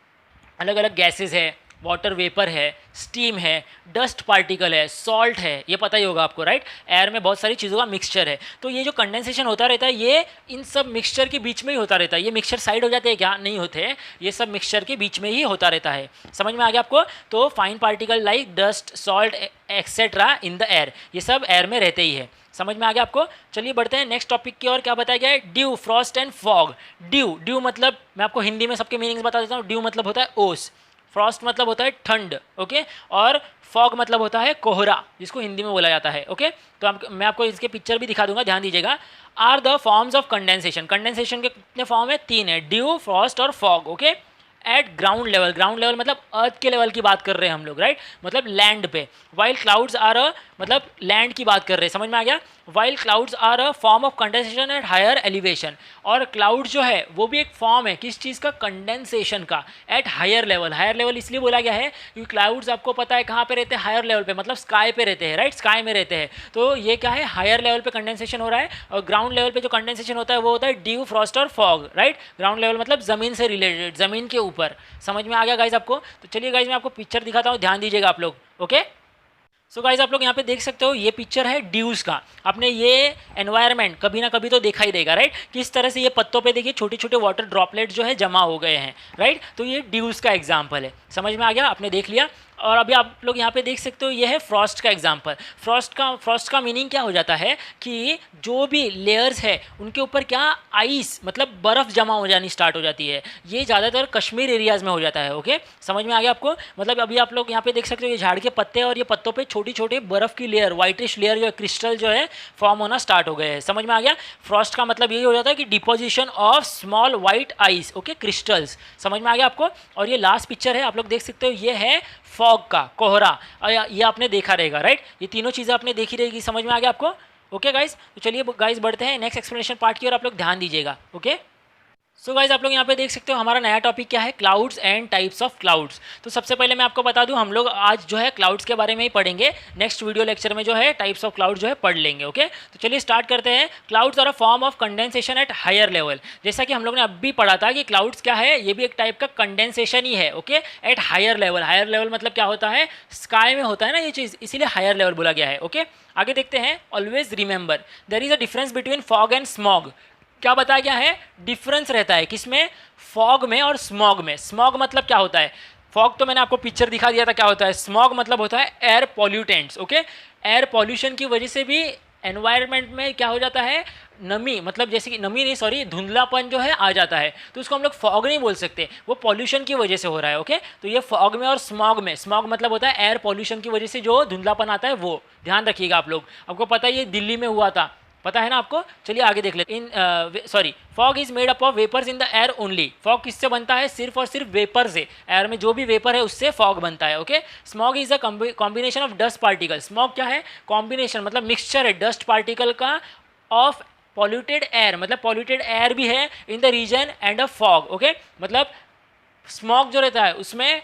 Speaker 1: अलग अलग गैसेज है, वाटर वेपर है, स्टीम है, डस्ट पार्टिकल है, सॉल्ट है, ये पता ही होगा आपको, राइट, एयर में बहुत सारी चीज़ों का मिक्सचर है। तो ये जो कंडेंसेशन होता रहता है ये इन सब मिक्सचर के बीच में ही होता रहता है, ये मिक्सचर साइड हो जाते हैं क्या, नहीं होते, ये सब मिक्सचर के बीच में ही होता रहता है। समझ में आ गया आपको, तो fine particle like dust, salt etcetera in the air, ये सब एयर में रहते ही है। समझ में आ गया आपको। चलिए बढ़ते हैं नेक्स्ट टॉपिक की ओर। क्या बताया गया है, dew, Frost and fog. Due, due मतलब मैं आपको हिंदी में सबके मीनिंग्स बता देता हूँ। ड्यू मतलब होता है ओस, फ्रॉस्ट मतलब होता है ठंड, ओके, और फॉग मतलब होता है कोहरा, जिसको हिंदी में बोला जाता है। ओके, तो मैं आपको इसके पिक्चर भी दिखा दूंगा, ध्यान दीजिएगा। Are the forms of condensation, condensation के कितने फॉर्म है, 3 है, ड्यू, फ्रॉस्ट और fog. Okay, at ground level, ground level मतलब अर्थ के लेवल की बात कर रहे हैं हम लोग, राइट, मतलब लैंड पे। वाइल क्लाउड्स आर मतलब लैंड की बात कर रहे हैं, समझ में आ गया। While clouds are a form of condensation at higher elevation, और क्लाउड जो है वो भी एक फॉर्म है किस चीज़ का, कंडेंसेशन का, at higher level. Higher level इसलिए बोला गया है क्योंकि क्लाउड्स आपको पता है कहाँ पे रहते हैं, हायर लेवल पे, मतलब स्काई पे रहते हैं, राइट, स्काई में रहते हैं। तो ये क्या है, हायर लेवल पे कंडेंसेशन हो रहा है, और ग्राउंड लेवल पे जो कंडेंसेशन होता है वो होता है ड्यू, फ्रॉस्ट और फॉग, राइट। ग्राउंड लेवल मतलब ज़मीन से रिलेटेड, ज़मीन के ऊपर। समझ में आ गया गाइज आपको। तो चलिए गाइज मैं आपको पिक्चर दिखाता हूँ, ध्यान दीजिएगा आप लोग। ओके, सो गाइज आप लोग यहाँ पे देख सकते हो, ये पिक्चर है ड्यूज का। आपने ये एनवायरनमेंट कभी ना कभी तो देखा ही देगा, राइट, किस तरह से ये पत्तों पे देखिए छोटे छोटे वाटर ड्रॉपलेट जो है जमा हो गए हैं, राइट। तो ये ड्यूज का एग्जाम्पल है, समझ में आ गया, आपने देख लिया। और अभी आप लोग यहाँ पे देख सकते हो, ये है फ्रॉस्ट का एग्जाम्पल। फ्रॉस्ट का मीनिंग क्या हो जाता है कि जो भी लेयर्स है उनके ऊपर क्या, आइस मतलब बर्फ़ जमा हो जानी स्टार्ट हो जाती है। ये ज़्यादातर कश्मीर एरियाज़ में हो जाता है। ओके, समझ में आ गया आपको। मतलब अभी आप लोग यहाँ पे देख सकते हो, ये झाड़ के पत्ते और ये पत्तों पे छोटी छोटी बर्फ़ की लेयर, वाइटिश लेयर जो है, क्रिस्टल जो है फॉर्म होना स्टार्ट हो गए हैं। समझ में आ गया। फ्रॉस्ट का मतलब यही हो जाता है कि deposition of small white ice, okay, crystals. समझ में आ गया आपको। और ये लास्ट पिक्चर है, आप लोग देख सकते हो, ये है फॉग का, कोहरा। ये आपने देखा रहेगा, राइट, ये तीनों चीज़ें आपने देखी रहेगी। समझ में आ गया आपको। ओके गाइस, तो चलिए गाइस बढ़ते हैं नेक्स्ट एक्सप्लेनेशन पार्ट की और आप लोग ध्यान दीजिएगा। ओके, सो गाइज आप लोग यहाँ पे देख सकते हो, हमारा नया टॉपिक क्या है, clouds and types of clouds. तो सबसे पहले मैं आपको बता दूं, हम लोग आज जो है क्लाउड्स के बारे में ही पढ़ेंगे। नेक्स्ट वीडियो लेक्चर में जो है टाइप्स ऑफ क्लाउड्स जो है पढ़ लेंगे। ओके, तो चलिए स्टार्ट करते हैं। Clouds are a form of condensation at higher level. जैसा कि हम लोग ने अब भी पढ़ा था कि क्लाउड्स क्या है, ये भी एक टाइप का कंडेंसेशन ही है। Okay, at higher level. Higher level मतलब क्या होता है, स्काई में होता है ना ये चीज़, इसीलिए हायर लेवल बोला गया है। ओके, आगे देखते हैं। Always remember there is a difference between fog and smog. क्या बताया गया है, डिफरेंस रहता है किसमें, फॉग में और स्मॉग में। स्मॉग मतलब क्या होता है, फॉग तो मैंने आपको पिक्चर दिखा दिया था क्या होता है। स्मॉग मतलब होता है air pollutants. Okay, air pollution की वजह से भी एनवायरनमेंट में क्या हो जाता है, नमी, मतलब जैसे कि नमी नहीं, सॉरी, धुंधलापन जो है आ जाता है, तो उसको हम लोग फॉग नहीं बोल सकते, वो पॉल्यूशन की वजह से हो रहा है। ओके, तो ये फॉग में और स्मॉग में, स्मॉग मतलब होता है एयर पॉल्यूशन की वजह से जो धुंधलापन आता है, वो ध्यान रखिएगा आप लोग। आपको पता है ये दिल्ली में हुआ था, पता है ना आपको। चलिए आगे देख लेते हैं। Sorry, fog is made up of vapours in the air only. Fog किससे बनता है, सिर्फ और सिर्फ वेपर से, एयर में जो भी वेपर है उससे फॉग बनता है। Okay, smog is a combination of dust particle. Smog क्या है, कॉम्बिनेशन मतलब मिक्सचर है डस्ट पार्टिकल का ऑफ पॉल्यूटेड एयर, मतलब पॉल्यूटेड एयर भी है in the region and a fog. Okay, मतलब स्मॉग जो रहता है उसमें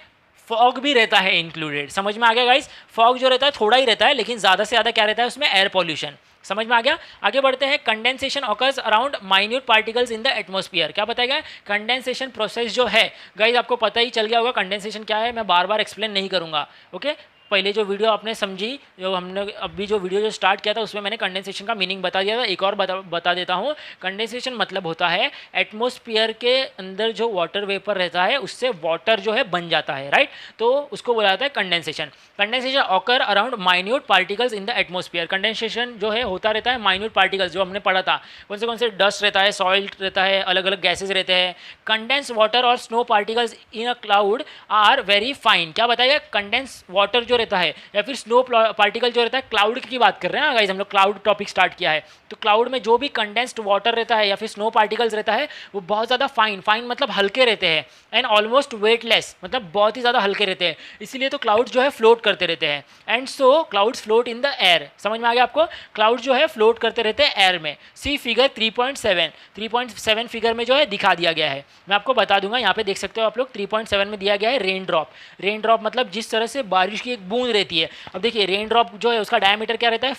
Speaker 1: फॉग भी रहता है इंक्लूडेड। समझ में आ गया गाइस। फॉग जो रहता है थोड़ा ही रहता है, लेकिन ज़्यादा से ज़्यादा क्या रहता है उसमें, एयर पॉल्यूशन। समझ में आ गया। आगे बढ़ते हैं। Condensation occurs around minute particles in the atmosphere. क्या बताया गया, कंडेंसेशन प्रोसेस जो है गाइस, आपको पता ही चल गया होगा कंडेंसेशन क्या है, मैं बार बार एक्सप्लेन नहीं करूंगा। ओके, पहले जो वीडियो आपने समझी, जो हमने अभी जो वीडियो जो स्टार्ट किया था उसमें मैंने कंडेंसेशन का मीनिंग बता दिया था। एक और बता देता हूँ। कंडेंसेशन मतलब होता है एटमॉस्फेयर के अंदर जो वाटर वेपर रहता है उससे वाटर जो है बन जाता है, राइट। तो उसको बोला जाता है condensation. Condensation occur around minute particles in the atmosphere. Condensation जो है होता रहता है माइन्यूट पार्टिकल्स, जो हमने पढ़ा था कौन से डस्ट रहता है, सॉइल रहता है, अलग अलग गैसेज रहते हैं। कंडेंस वाटर और snow particles in a cloud are very fine. क्या बताइए, कंडेंस वाटर जो रहता है या फिर स्नो पार्टिकल जो रहता है, क्लाउड की बात कर रहे हैं ना गाइस, हम लोग क्लाउड टॉपिक स्टार्ट किया है। तो क्लाउड में जो भी कंडेंस्ड वाटर रहता है या फिर स्नो पार्टिकल्स रहता है वो बहुत ज़्यादा फाइन मतलब हल्के रहते हैं, एंड ऑलमोस्ट वेटलेस मतलब बहुत ही ज़्यादा हल्के रहते हैं, इसीलिए तो क्लाउड जो है फ्लोट करते रहते हैं। And so clouds float in the air. समझ में आ गया आपको, क्लाउड जो है फ्लोट करते रहते हैं एयर में। सी फिगर 3.7 फिगर में जो है दिखा दिया गया है, मैं आपको बता दूंगा। यहाँ पे देख सकते हो आप लोग 3.7 में दिया गया है रेन ड्रॉप। रेन ड्रॉप मतलब जिस तरह से बारिश की एक बूंद रहती है। अब देखिए रेन ड्रॉप जो है उसका डायमीटर क्या रहता है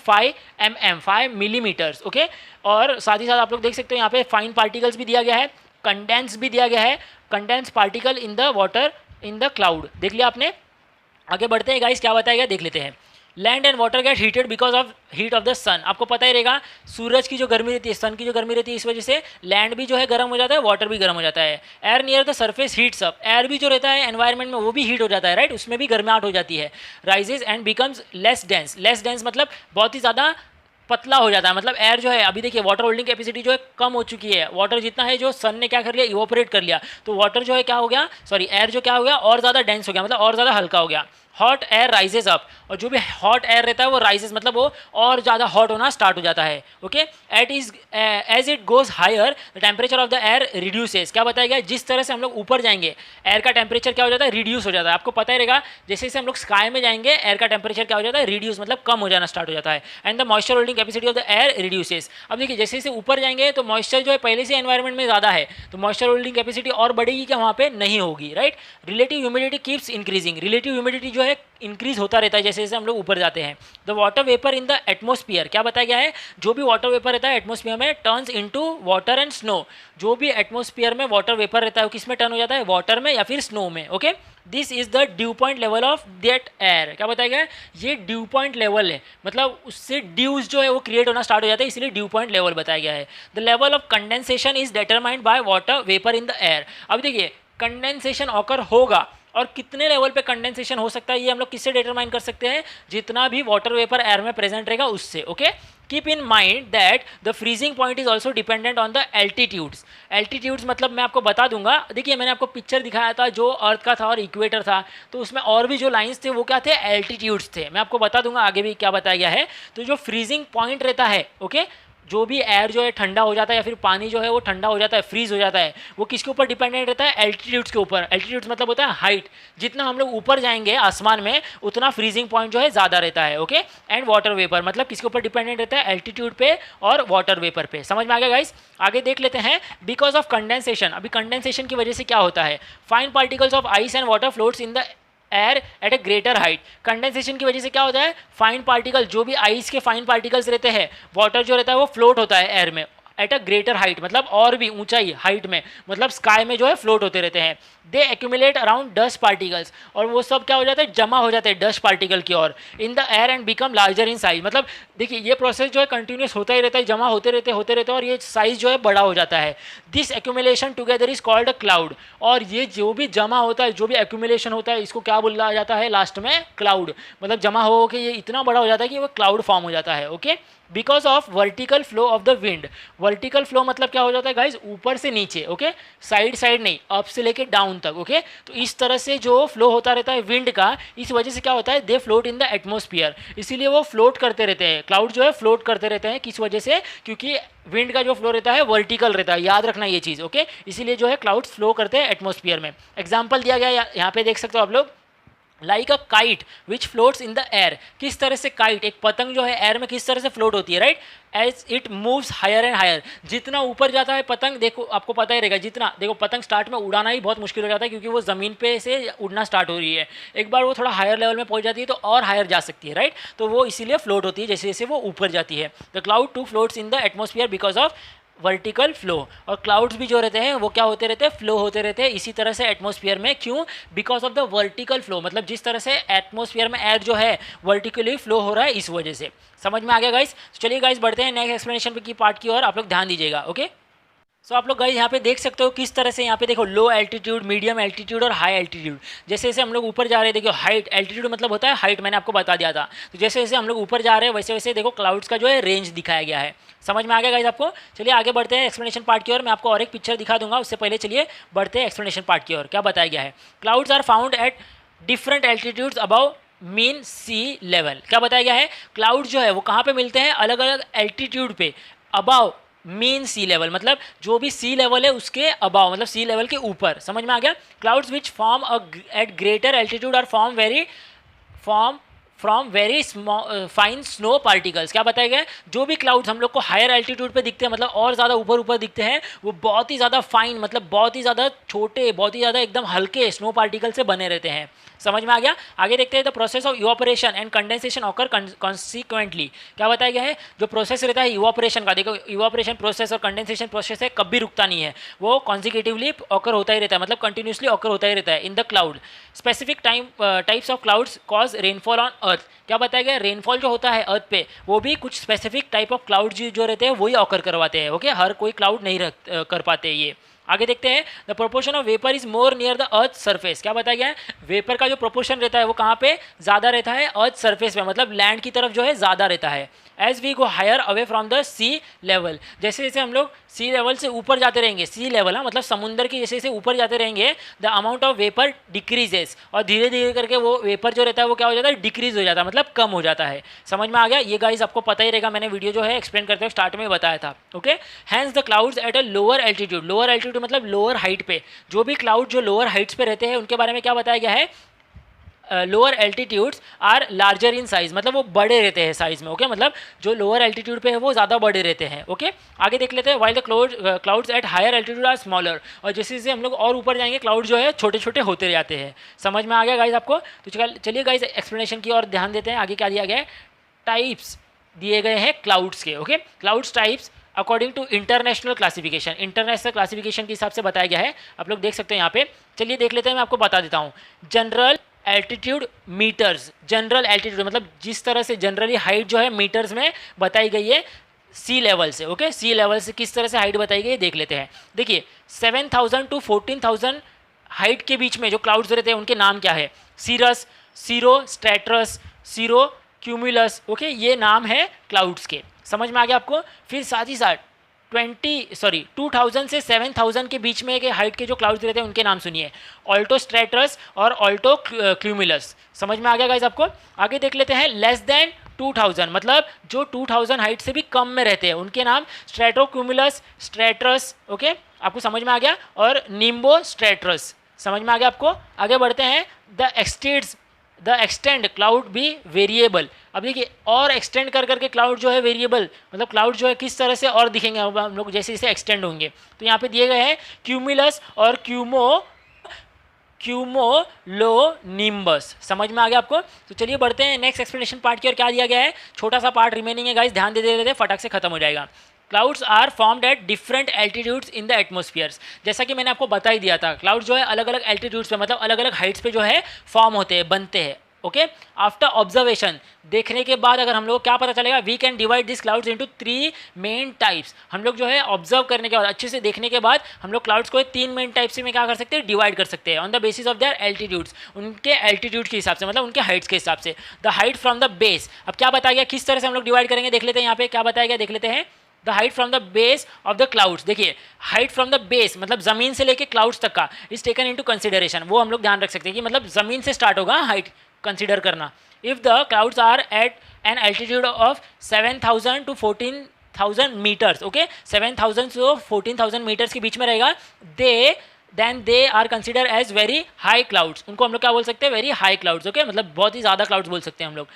Speaker 1: 5 मिलीमीटर्स, ओके। और साथ ही साथ आप लोग देख सकते हो यहाँ पे फाइन पार्टिकल्स भी दिया गया है, कंडेंस भी दिया गया है, condense particle in the water in the cloud. देख लिया आपने। आगे बढ़ते हैं गाइस, क्या बताया गया देख लेते हैं। Land and water get heated because of heat of the sun. आपको पता ही रहेगा सूरज की जो गर्मी रहती है, सन की जो गर्मी रहती है, इस वजह से लैंड भी जो है गर्म हो जाता है, वाटर भी गर्म हो जाता है। Air near the surface heats up. Air भी जो रहता है एनवायरनमेंट में वो भी हीट हो जाता है, राइट, उसमें भी गर्माहट हो जाती है। Rises and becomes less dense. Less dense मतलब बहुत ही ज़्यादा पतला हो जाता है। मतलब एयर जो है अभी देखिए वाटर होल्डिंग कैपेसिटी जो है कम हो चुकी है। वाटर जितना है जो सन ने क्या कर लिया, इवोपरेट कर लिया, तो वाटर जो है क्या हो गया, सॉरी एयर जो क्या हो गया और ज़्यादा डेंस हो गया, मतलब और ज़्यादा हल्का हो गया। Hot air rises up. और जो भी हॉट एयर रहता है वो राइजेज मतलब वो और ज़्यादा हॉट होना स्टार्ट हो जाता है, okay. As it goes higher the temperature of the air reduces. क्या बताया गया, जिस तरह से हम लोग ऊपर जाएंगे एयर का टेम्परेचर क्या हो जाता है, रिड्यूस हो जाता है। आपको पता ही रहेगा जैसे जैसे हम लोग स्काई में जाएंगे एयर का टेम्परेचर क्या हो जाता है, रिड्यूस मतलब कम हो जाना स्टार्ट हो जाता है। And the moisture holding capacity of the air reduces. अब देखिए जैसे जैसे ऊपर जाएंगे तो मॉइस्चर जो है पहले से एनवायरमेंट में ज़्यादा है, तो मॉइस्चर होल्डिंग कैपेसिटी और बढ़ेगी क्या, वहाँ पे नहीं होगी, right. Relative humidity keeps increasing. Relative humidity जो है इंक्रीज होता रहता है जैसे जैसे हम लोग ऊपर जाते हैं। The water vapour in the atmosphere. क्या बताया गया है, जो भी वाटर वेपर रहता है एटमॉस्फेयर में turns into water and snow. जो भी एटमॉस्फेयर में वाटर वेपर रहता है वो किस में टर्न हो जाता है, वाटर में या फिर स्नो में, okay. This is the due point level of that air. क्या बताया गया है, ये ड्यू पॉइंट लेवल है, मतलब उससे ड्यूज जो है वो क्रिएट होना स्टार्ट हो जाता है, इसलिए ड्यू पॉइंट लेवल बताया गया है। The level of condensation is determined by water vapour in the air. अब देखिए कंडेंसेशन ऑकर होगा और कितने लेवल पे कंडेंसेशन हो सकता है ये हम लोग किससे डिटरमाइन कर सकते हैं, जितना भी वाटर वेपर एयर में प्रेजेंट रहेगा उससे, okay. Keep in mind that the freezing point is also dependent on the altitudes. Altitudes मतलब मैं आपको बता दूंगा, देखिए मैंने आपको पिक्चर दिखाया था जो अर्थ का था और इक्वेटर था, तो उसमें और भी जो लाइंस थे वो क्या थे, एल्टीट्यूड्स थे। मैं आपको बता दूंगा आगे भी क्या बताया गया है। तो जो फ्रीजिंग पॉइंट रहता है, ओके, जो भी एयर जो है ठंडा हो जाता है या फिर पानी जो है वो ठंडा हो जाता है, फ्रीज हो जाता है, वो किसके ऊपर डिपेंडेंट रहता है, एल्टीट्यूड्स के ऊपर। एल्टीट्यूड्स मतलब होता है हाइट, जितना हम लोग ऊपर जाएंगे आसमान में उतना फ्रीजिंग पॉइंट जो है ज़्यादा रहता है, ओके। एंड वाटर वेपर मतलब किसके ऊपर डिपेंडेंट रहता है, एल्टीट्यूड पे और वाटर वेपर पे। समझ में आ गया गाइस। आगे देख लेते हैं। बिकॉज ऑफ कंडेंसेशन, अभी कंडेंसेशन की वजह से क्या होता है, fine particles of ice and water floats in the air at A greater height. Condensation की वजह से क्या होता है, फाइन पार्टिकल जो भी आइस के फाइन पार्टिकल्स रहते हैं, वाटर जो रहता है वो फ्लोट होता है एयर में एट अ ग्रेटर हाइट, मतलब और भी ऊंचाई हाइट में, मतलब स्काई में जो है फ्लोट होते रहते हैं। दे एक्यूमुलेट अराउंड डस्ट पार्टिकल्स, और वो सब क्या हो जाता है, जमा हो जाते हैं डस्ट पार्टिकल की ओर in the air and become larger in size. मतलब देखिए ये प्रोसेस जो है कंटिन्यूस होता ही रहता है, जमा होते रहते और ये साइज जो है बड़ा हो जाता है। This accumulation together is called a cloud. और ये जो भी जमा होता है, जो भी एक्यूमुलेशन होता है, इसको क्या बोला जाता है लास्ट में, क्लाउड। मतलब जमा हो के ये इतना बड़ा हो जाता है कि वो क्लाउड फॉर्म हो जाता है, okay. Because of vertical flow of the wind. Vertical flow मतलब क्या हो जाता है गाइज, ऊपर से नीचे, ओके, साइड साइड नहीं, अप से लेके डाउन तक, ओके। तो इस तरह से जो फ्लो होता रहता है विंड का, इस वजह से क्या होता है, दे फ्लोट इन द एटमॉस्फेयर। इसीलिए वो फ्लोट करते रहते हैं, क्लाउड जो है फ्लोट करते रहते हैं। किस वजह से, क्योंकि विंड का जो फ्लो रहता है वर्टिकल रहता है, याद रखना ये चीज़, ओके। इसीलिए जो है क्लाउड्स फ्लो करते हैं एटमॉस्फेयर में। एग्जाम्पल दिया गया यहाँ पे देख सकते हो आप लोग, like a kite which floats in the air. किस तरह से काइट, एक पतंग जो है एयर में किस तरह से फ्लोट होती है, right, as it moves higher and higher. जितना ऊपर जाता है पतंग, देखो आपको पता ही रहेगा, जितना देखो पतंग स्टार्ट में उड़ाना ही बहुत मुश्किल हो जाता है, क्योंकि वो ज़मीन पे से उड़ना स्टार्ट हो रही है। एक बार वो थोड़ा हायर लेवल में पहुंच जाती है तो और हायर जा सकती है, राइट। तो वो इसीलिए फ्लोट होती है जैसे जैसे वो ऊपर जाती है। The cloud too floats in the atmosphere because of vertical flow, और क्लाउड्स भी जो रहते हैं वो क्या होते रहते हैं, फ्लो होते रहते हैं इसी तरह से एटमॉस्फेयर में। क्यों? Because of the vertical flow, मतलब जिस तरह से एटमॉस्फेयर में एयर जो है वर्टिकली फ्लो हो रहा है इस वजह से। समझ में आ गया गाइस? चलिए गाइस बढ़ते हैं नेक्स्ट एक्सप्लेनेशन की पार्ट की ओर, आप लोग ध्यान दीजिएगा। ओके, सो आप लोग गाइस यहाँ पे देख सकते हो किस तरह से यहाँ पे देखो लो एल्टीट्यूड, मीडियम एल्टीट्यूड और हाई एल्टीट्यूड। जैसे जैसे हम लोग ऊपर जा रहे हैं, देखो हाइट, एल्टीट्यूड मतलब होता है हाइट, मैंने आपको बता दिया था। तो जैसे जैसे हम लोग ऊपर जा रहे हैं वैसे वैसे देखो क्लाउड्स का जो है रेंज दिखाया गया है। समझ में आ गया गाइस आपको? चलिए आगे बढ़ते हैं एक्सप्लेनेशन पार्ट की ओर। मैं आपको और एक पिक्चर दिखा दूंगा, उससे पहले चलिए बढ़ते हैं एक्सप्लेनेशन पार्ट की ओर। क्या बताया गया है? Clouds are found at different altitudes above mean sea level. क्या बताया गया है? क्लाउड जो है वो कहाँ पे मिलते हैं? अलग अलग एल्टीट्यूड पे, अबाव मीन सी लेवल, मतलब जो भी सी लेवल है उसके अबाव, मतलब सी लेवल के ऊपर। समझ में आ गया? Clouds which form at greater altitude are form from very fine snow particles. क्या बताया गया? जो भी क्लाउड्स हम लोग को हायर एल्टीट्यूड पे दिखते हैं, मतलब और ज़्यादा ऊपर ऊपर दिखते हैं, वो बहुत ही ज़्यादा फाइन, मतलब बहुत ही ज़्यादा छोटे, बहुत ही ज़्यादा एकदम हल्के स्नो पार्टिकल से बने रहते हैं। समझ में आ गया? आगे देखते हैं the process of evaporation and condensation occur consequently. क्या बताया गया है? जो प्रोसेस रहता है इवापोरेशन का, देखो इवापोरेशन प्रोसेस और कंडेंसेशन प्रोसेस है, कभी रुकता नहीं है, वो कॉन्सिक्यूटिवली ऑकर होता ही रहता है, मतलब कंटिन्यूसली ऑकर होता ही रहता है in the cloud. Specific types of clouds cause rainfall on earth. क्या बताया गया? रेनफॉल जो होता है अर्थ पे वो भी कुछ स्पेसिफिक टाइप ऑफ क्लाउड जो रहते हैं वही ऑकर करवाते हैं। ओके, हर कोई क्लाउड नहीं कर पाते ये। आगे देखते हैं the proportion of vapour is more near the earth surface. क्या बताया गया है? वेपर का जो प्रोपोर्शन रहता है वो कहाँ पे ज़्यादा रहता है? अर्थ सरफेस पे, मतलब लैंड की तरफ जो है ज़्यादा रहता है। As we go higher away from the sea level, जैसे जैसे हम लोग सी लेवल से ऊपर जाते रहेंगे, सी लेवल मतलब समुंदर की जैसे जैसे ऊपर जाते रहेंगे, the amount of vapour decreases, और धीरे धीरे करके वो वेपर जो रहता है वो क्या हो जाता है? डिक्रीज हो जाता है, मतलब कम हो जाता है। समझ में आ गया? ये गाइस आपको पता ही रहेगा, मैंने वीडियो जो है एक्सप्लेन करते हुए स्टार्ट में बताया था। Okay, hence the clouds at a lower altitude, lower altitude मतलब लोअर हाइट पे, जो भी क्लाउड जो लोअर हाइट्स पे रहते हैं उनके बारे में क्या बताया गया है? Lower altitudes are larger in size, मतलब वो बड़े रहते हैं साइज में। ओके, मतलब जो लोअर एल्टीट्यूड पे है वो ज़्यादा बड़े रहते हैं। ओके, आगे देख लेते हैं while the clouds at higher altitude are smaller, और जैसे जैसे हम लोग और ऊपर जाएंगे क्लाउड जो है छोटे छोटे होते जाते हैं। समझ में आ गया गाइज आपको? तो चलिए गाइज एक्सप्लेनेशन की ओर ध्यान देते हैं। आगे क्या दिया गया है? टाइप्स दिए गए हैं क्लाउड्स के। Okay, clouds types according to international classification, international classification के हिसाब से बताया गया है। आप लोग देख सकते हैं यहाँ पे। चलिए देख लेते हैं, मैं आपको बता देता हूँ। General altitude metres, general altitude मतलब जिस तरह से जनरली हाइट जो है मीटर्स में बताई गई है सी लेवल से। ओके, सी लेवल से किस तरह से हाइट बताई गई है देख लेते हैं। देखिए 7,000 टू 14,000 हाइट के बीच में जो क्लाउड्स रहते हैं उनके नाम क्या है? Cirrus, cirrostratus, cirrocumulus. Okay, ये नाम है क्लाउड्स के। समझ में आ गया आपको? फिर साथ ही साथ 2,000 से 7,000 के बीच में के हाइट के जो क्लाउड्स रहते हैं उनके नाम सुनिए, ऑल्टो स्ट्रेटरस और ऑल्टो क्यूमुलस। समझ में आ गया गाइस आपको? आगे देख लेते हैं लेस देन 2,000, मतलब जो 2,000 हाइट से भी कम में रहते हैं उनके नाम स्ट्रेटो क्यूमुलस, स्ट्रेटरस। ओके, आपको समझ में आ गया? और निम्बो स्ट्रेटरस। समझ में आ गया आपको? आगे बढ़ते हैं। द एक्सटेंड क्लाउड भी वेरिएबल। अब देखिए और एक्सटेंड कर करके क्लाउड जो है वेरिएबल, मतलब क्लाउड जो है किस तरह से और दिखेंगे हम लोग जैसे जैसे एक्सटेंड होंगे। तो यहाँ पे दिए गए हैं क्यूमुलस और क्यूमोलो निम्बस। समझ में आ गया आपको? तो चलिए बढ़ते हैं नेक्स्ट एक्सप्लेनेशन पार्ट की और। क्या दिया गया है? छोटा सा पार्ट रिमेनिंग है गाइस, ध्यान दे देते हैं, फटाक से खत्म हो जाएगा। Clouds are formed at different altitudes in the atmospheres. जैसा कि मैंने आपको बता ही दिया था, क्लाउड जो है अलग अलग एल्टीट्यूड्स पे, मतलब अलग अलग हाइट्स पे जो है फॉर्म होते हैं, बनते हैं। ओके, आफ्टर ऑब्जर्वेशन, देखने के बाद अगर हम लोग क्या पता चलेगा? We can divide this clouds into 3 main types. हम लोग जो है ऑब्जर्व करने के बाद, अच्छे से देखने के बाद हम लोग क्लाउड्स को 3 मेन टाइप्स में क्या कर सकते हैं? डिवाइड कर सकते हैं on the basis of their altitudes, उनके एल्टीट्यूड के हिसाब से, मतलब उनके हाइट्स के हिसाब से। The height from the base, अब क्या बताया गया? किस तरह से हम लोग डिवाइड करेंगे देख लेते हैं। यहाँ पे क्या बताया गया देख लेते हैं। The height from the base of the clouds, देखिए हाइट फ्रॉम द बेस मतलब जमीन से लेके क्लाउड्स तक का इज टेकन इनटू कंसिडरेशन। वो हम लोग ध्यान रख सकते हैं कि मतलब जमीन से स्टार्ट होगा हाइट कंसिडर करना। If the clouds are at an altitude of 7,000 to 14,000 metres, okay 7,000 से 14,000 मीटर्स के बीच में रहेगा, then they are consider as very high clouds. उनको हम लोग क्या बोल सकते हैं? Very high clouds. ओके, मतलब बहुत ही ज़्यादा क्लाउड्स बोल सकते हैं हम लोग।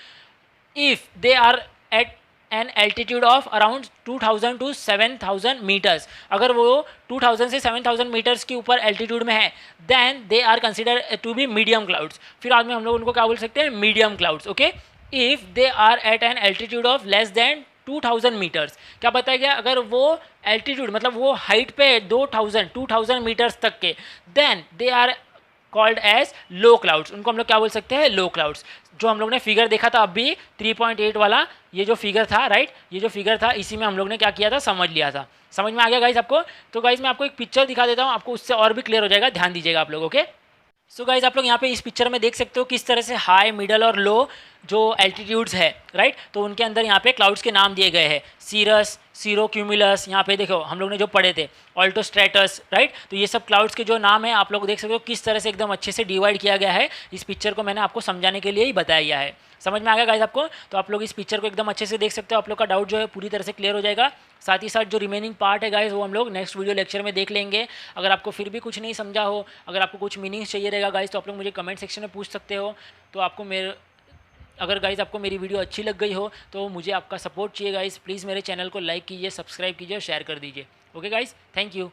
Speaker 1: If they are at an altitude of around 2,000 to 7,000 metres, अगर वो 2,000 से 7,000 मीटर्स के ऊपर एल्टीट्यूड में है, then they are consider to be medium clouds. फिर बाद में हम लोग उनको क्या बोल सकते हैं? Medium clouds. Okay, if they are at an altitude of less than 2000 metres. क्या बताया गया, अगर वो एल्टीट्यूड मतलब वो हाइट पे 2000 मीटर्स तक के, then they are called as low clouds. उनको हम लोग क्या बोल सकते हैं, लो क्लाउड्स। जो हम लोग ने फिगर देखा था अभी 3.8 वाला, ये जो फिगर था राइट, ये जो फिगर था इसी में हम लोग ने क्या किया था, समझ लिया था। समझ में आ गया गाइज आपको? तो गाइज मैं आपको एक पिक्चर दिखा देता हूँ, आपको उससे और भी क्लियर हो जाएगा, ध्यान दीजिएगा आप लोग। ओके, सो गाइज आप लोग यहाँ पे इस पिक्चर में देख सकते हो किस तरह से हाई, मिडल और लो जो एल्टीट्यूड्स है राइट, तो उनके अंदर यहाँ पे क्लाउड्स के नाम दिए गए हैं। सीरस, सीरो क्यूमुलस, यहाँ पे देखो हम लोग ने जो पढ़े थे ऑल्टोस्ट्रेटस राइट। तो ये सब क्लाउड्स के जो नाम है आप लोग देख सकते हो किस तरह से एकदम अच्छे से डिवाइड किया गया है। इस पिक्चर को मैंने आपको समझाने के लिए ही बताया है। समझ में आ गया गाइज आपको? तो आप लोग इस पिक्चर को एकदम अच्छे से देख सकते हो, आप लोग का डाउट जो है पूरी तरह से क्लियर हो जाएगा। साथ ही साथ जो रिमेनिंग पार्ट है गाइज वो हम लोग नेक्स्ट वीडियो लेक्चर में देख लेंगे। अगर आपको फिर भी कुछ नहीं समझा हो, अगर आपको कुछ मीनिंग्स चाहिए रहेगा गाइज, तो आप लोग मुझे कमेंट सेक्शन में पूछ सकते हो। तो आपको अगर गाइज़ आपको मेरी वीडियो अच्छी लग गई हो तो मुझे आपका सपोर्ट चाहिए गाइज़, प्लीज़ मेरे चैनल को लाइक कीजिए, सब्सक्राइब कीजिए और शेयर कर दीजिए। Okay guys, thank you.